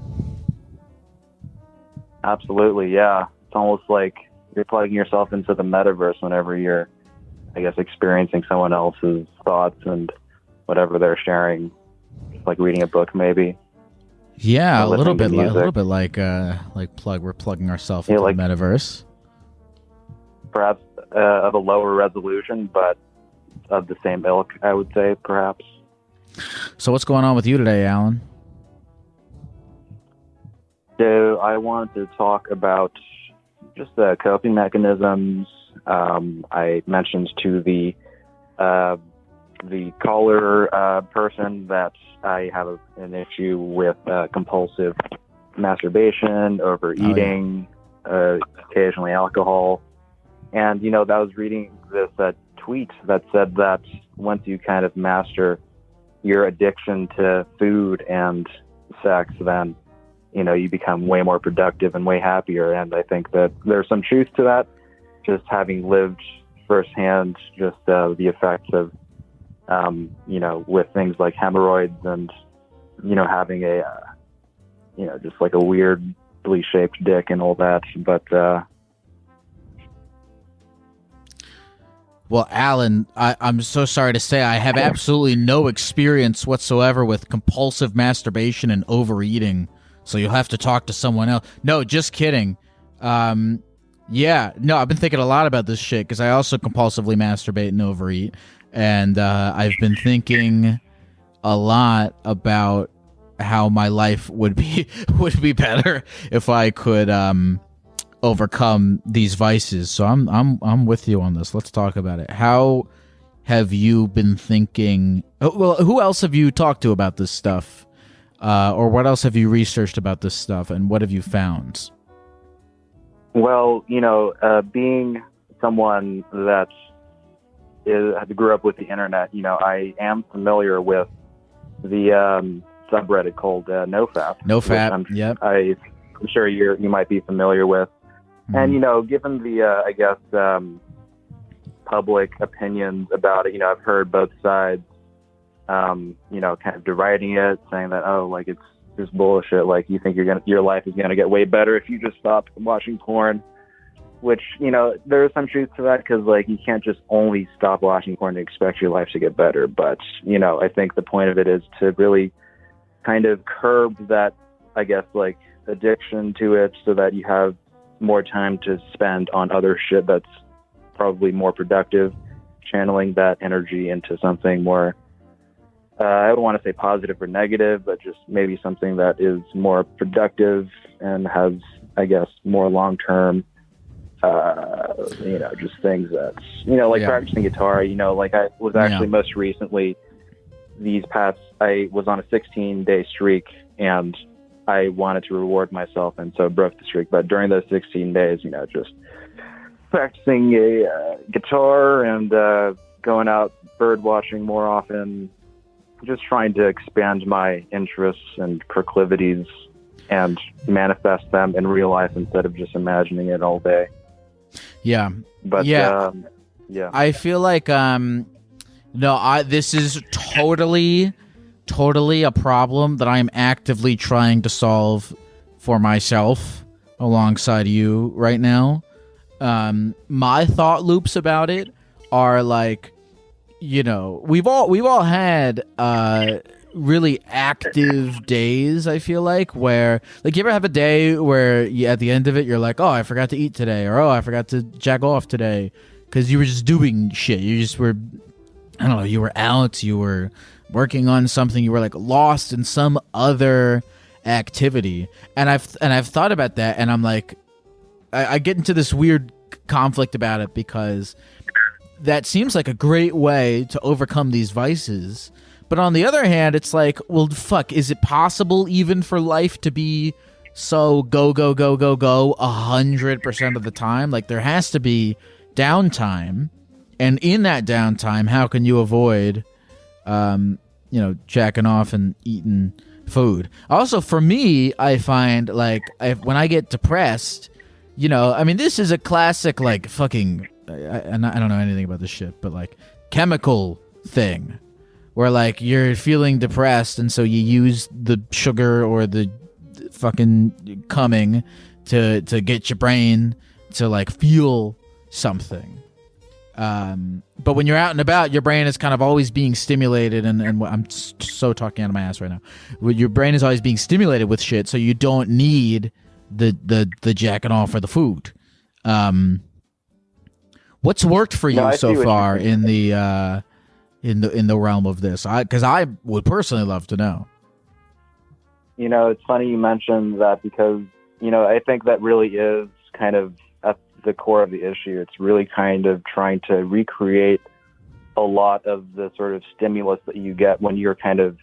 Absolutely, yeah. It's almost like you're plugging yourself into the metaverse whenever you're, I guess, experiencing someone else's thoughts and whatever they're sharing. It's like reading a book, maybe. Yeah, Or a little listening bit, to music. we're plugging ourselves into like- the metaverse. Perhaps of a lower resolution, but of the same ilk, I would say, perhaps. So what's going on with you today, Alan? So I wanted to talk about just the coping mechanisms. I mentioned to the caller person that I have an issue with compulsive masturbation, overeating, occasionally alcohol. And, I was reading this tweet that said that once you kind of master your addiction to food and sex, then you become way more productive and way happier. And I think that there's some truth to that, just having lived firsthand just the effects of, with things like hemorrhoids and, having a, just like a weirdly shaped dick and all that. But, Well, Alan, I'm so sorry to say I have absolutely no experience whatsoever with compulsive masturbation and overeating. So you'll have to talk to someone else. No, just kidding. Yeah, no, I've been thinking a lot about this shit because I also compulsively masturbate and overeat. And I've been thinking a lot about how my life would be better if I could overcome these vices. So I'm with you on this. Let's talk about it. How have you been thinking? Well, who else have you talked to about this stuff? Or what else have you researched about this stuff, and what have you found? Well, being someone that grew up with the internet, I am familiar with the subreddit called NoFap. NoFap, yep. I'm sure you might be familiar with. Mm-hmm. And, given the, I guess, public opinions about it, I've heard both sides, kind of deriding it, saying that, it's just bullshit. Like, you think your life is going to get way better if you just stop watching porn, which, there's some truth to that, because, you can't just only stop watching porn to expect your life to get better. But, I think the point of it is to really kind of curb that, I guess, addiction to it, so that you have more time to spend on other shit that's probably more productive, channeling that energy into something more, I don't want to say positive or negative, but just maybe something that is more productive and has, I guess, more long-term, just things that's, practicing guitar, I was actually most recently, I was on a 16-day streak, and I wanted to reward myself, and so broke the streak. But during those 16 days, just practicing a guitar and going out bird watching more often, just trying to expand my interests and proclivities and manifest them in real life instead of just imagining it all day. Yeah. But yeah. Yeah. I feel like this is totally a problem that I am actively trying to solve for myself alongside you right now. My thought loops about it are we've all had really active days, I feel like, where you ever have a day where at the end of it you're like, oh, I forgot to eat today, or oh, I forgot to jack off today, because you were just doing shit. You just were, I don't know, you were out, you were working on something, you were lost in some other activity. And I've thought about that, and I'm I get into this weird conflict about it, because that seems like a great way to overcome these vices. But on the other hand, it's like, well, fuck, is it possible even for life to be so go, go, go, go, go 100% of the time? Like, there has to be downtime. And in that downtime, how can you avoid, jacking off and eating food? Also, for me, I find, like, when I get depressed, this is a classic, like, fucking, I don't know anything about this shit, but, like, chemical thing. Where, like, you're feeling depressed, and so you use the sugar or the fucking cumming to get your brain to, like, feel something. But when you're out and about, your brain is kind of always being stimulated, and I'm so talking out of my ass right now. Your brain is always being stimulated with shit, so you don't need the jacking off or the food. What's worked for you so far in the realm of this? Because I would personally love to know. It's funny you mentioned that, because I think that really is kind of at the core of the issue. It's really kind of trying to recreate a lot of the sort of stimulus that you get when you're kind of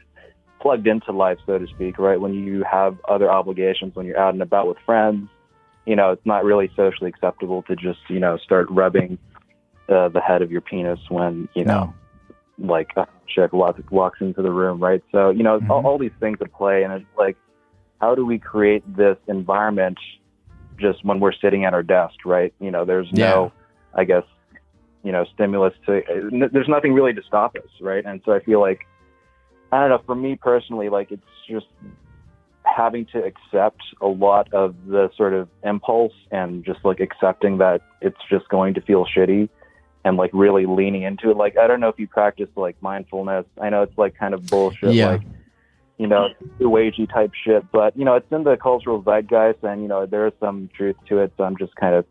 plugged into life, so to speak, right? When you have other obligations, when you're out and about with friends, it's not really socially acceptable to just, start rubbing the head of your penis when, like a chick walks into the room, right? So, all these things at play, and it's like, how do we create this environment just when we're sitting at our desk, right? There's no, I guess, stimulus there's nothing really to stop us, right? And so I feel like, I don't know, for me personally, like, it's just having to accept a lot of the sort of impulse, and just like accepting that it's just going to feel shitty, and like really leaning into it. Like, I don't know if you practice like mindfulness. I know it's like kind of bullshit, like, new agey type shit, but it's in the cultural zeitgeist, and there is some truth to it. So I'm just kind of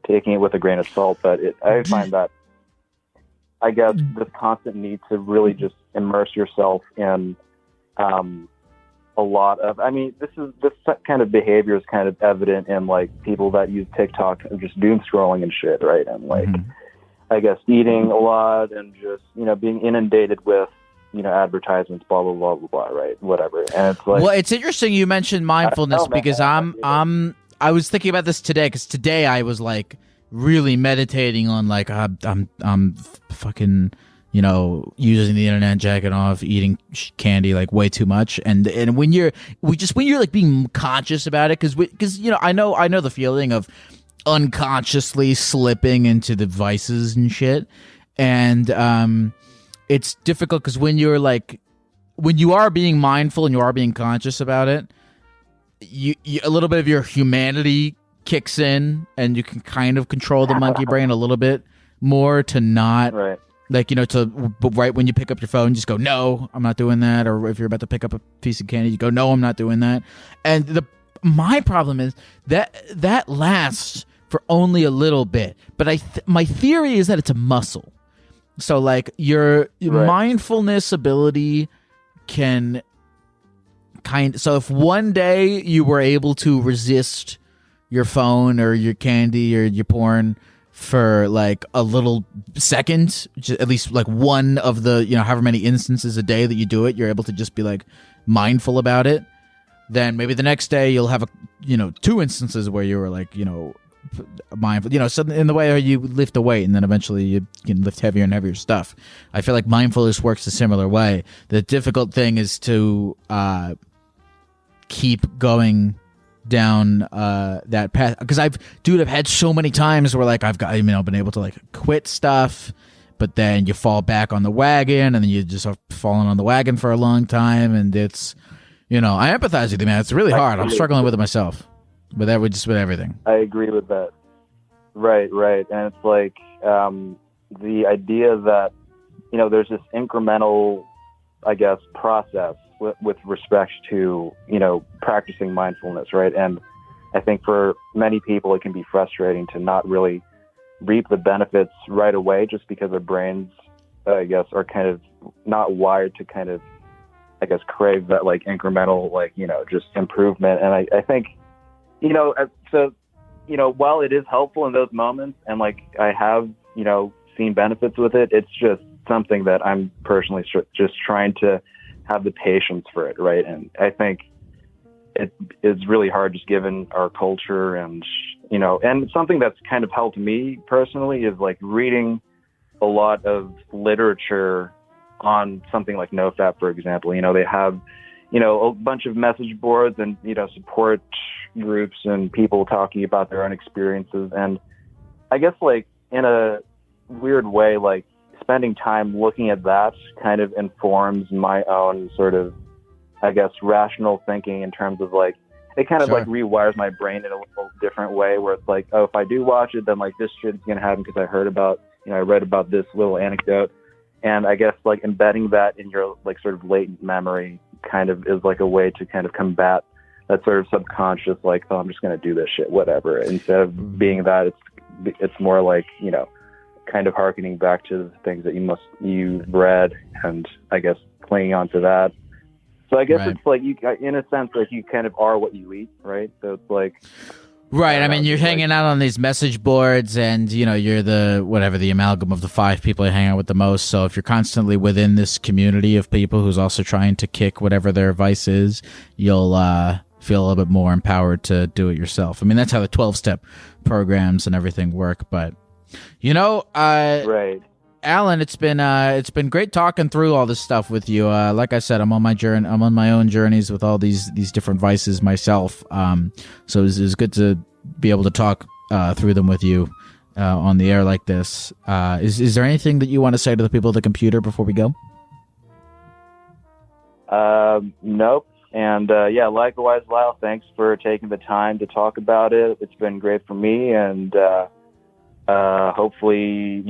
taking it with a grain of salt. But I find that, I guess, this constant need to really just immerse yourself in a lot of, this kind of behavior is kind of evident in like people that use TikTok and just doom scrolling and shit, right? And like, I guess eating a lot, and just, being inundated with, advertisements, blah, blah, blah, blah, blah, right? Whatever. And it's like, well, it's interesting you mentioned mindfulness, because I was thinking about this today, because today I was like really meditating on like, I'm fucking, using the internet, jacking off, eating candy like way too much, and when you're like being conscious about it, because I know the feeling of unconsciously slipping into the vices and shit, and it's difficult because when you are being mindful and you are being conscious about it, you a little bit of your humanity kicks in, and you can kind of control the monkey brain a little bit more to not, right. Like, right when you pick up your phone, just go, no, I'm not doing that. Or if you're about to pick up a piece of candy, you go, no, I'm not doing that. And my problem is that lasts for only a little bit. But my theory is that it's a muscle. So, like, your mindfulness ability can so if one day you were able to resist your phone or your candy or your porn for like a little second, at least like one of the, however many instances a day that you do it, you're able to just be like mindful about it, then maybe the next day you'll have 2 instances where you were like, mindful, so in the way you lift a weight and then eventually you can lift heavier and heavier stuff. I feel like mindfulness works a similar way. The difficult thing is to keep going down that path, because I've had so many times where like I've been able to like quit stuff, but then you fall back on the wagon, and then you just have fallen on the wagon for a long time, and it's I empathize with you, man. It's really hard. I'm struggling with it myself, but that would just with everything. I agree with that. Right, and it's like the idea that there's this incremental, I guess, process with respect to, practicing mindfulness, right? And I think for many people, it can be frustrating to not really reap the benefits right away, just because their brains, I guess, are kind of not wired to kind of, I guess, crave that like incremental, like, just improvement. And I think, while it is helpful in those moments, and like I have, seen benefits with it. It's just something that I'm personally just trying to have the patience for it, right? And I think it is really hard just given our culture, and and something that's kind of helped me personally is like reading a lot of literature on something like NoFap, for example. They have a bunch of message boards and support groups and people talking about their own experiences. And I guess like in a weird way, like spending time looking at that kind of informs my own sort of, I guess, rational thinking in terms of like, it kind of like rewires my brain in a little different way, where it's like, oh, if I do watch it, then like this shit's going to happen because I heard about, I read about this little anecdote. And I guess like embedding that in your like sort of latent memory kind of is like a way to kind of combat that sort of subconscious, like, oh, I'm just going to do this shit, whatever. Instead of being that, it's more like, kind of hearkening back to the things that you've read, and I guess clinging on to that. So I guess it's like you, in a sense, like you kind of are what you eat, right? So it's like, right. I mean, you're hanging out on these message boards, and you're the amalgam of the 5 people you hang out with the most. So if you're constantly within this community of people who's also trying to kick whatever their vice is, you'll feel a little bit more empowered to do it yourself. I mean, that's how the 12-step programs and everything work. But right. Alan, it's been great talking through all this stuff with you. Like I said, I'm on my own journeys with all these different vices myself. So it's good to be able to talk through them with you on the air like this. Is there anything that you want to say to the people at the computer before we go? Nope. And likewise, Lyle, thanks for taking the time to talk about it. It's been great for me, and hopefully,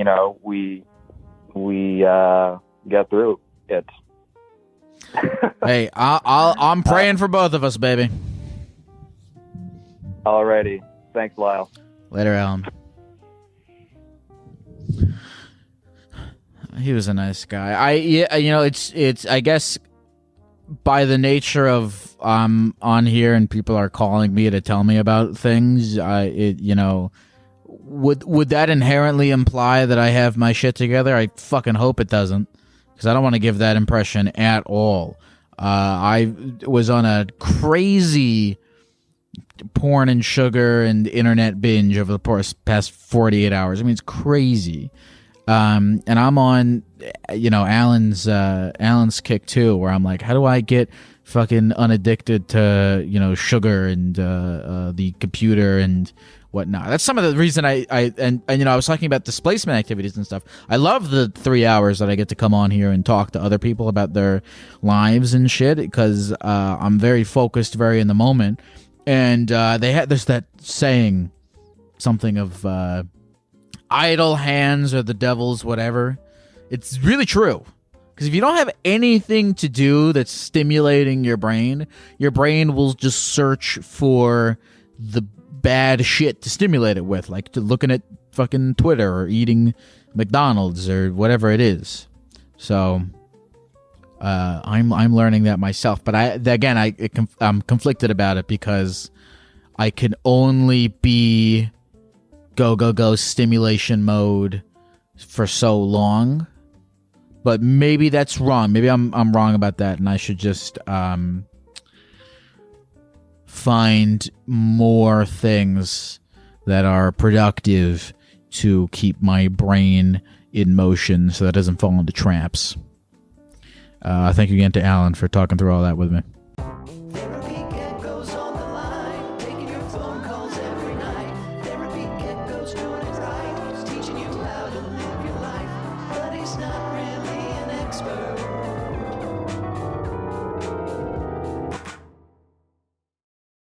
we get through it. Hey, I'm praying for both of us, baby. Alrighty. Thanks, Lyle. Later, Alan. He was a nice guy. It's I guess by the nature of on here and people are calling me to tell me about things, would that inherently imply that I have my shit together? I fucking hope it doesn't, because I don't want to give that impression at all. I was on a crazy porn and sugar and internet binge over the past 48 hours. I mean, it's crazy. And I'm on, Alan's kick too, where I'm like, how do I get fucking unaddicted to, sugar and the computer and whatnot? That's some of the reason I was talking about displacement activities and stuff. I love the 3 hours that I get to come on here and talk to other people about their lives and shit, because I'm very focused, very in the moment. And there's that saying, something of idle hands are the devil's whatever. It's really true, because if you don't have anything to do that's stimulating your brain will just search for the bad shit to stimulate it with, like looking at fucking Twitter or eating McDonald's or whatever it is. So I'm learning that myself, but I'm conflicted about it, because I can only be go stimulation mode for so long. But maybe that's wrong. Maybe I'm wrong about that, and I should just find more things that are productive to keep my brain in motion so that it doesn't fall into traps. Thank you again to Alan for talking through all that with me.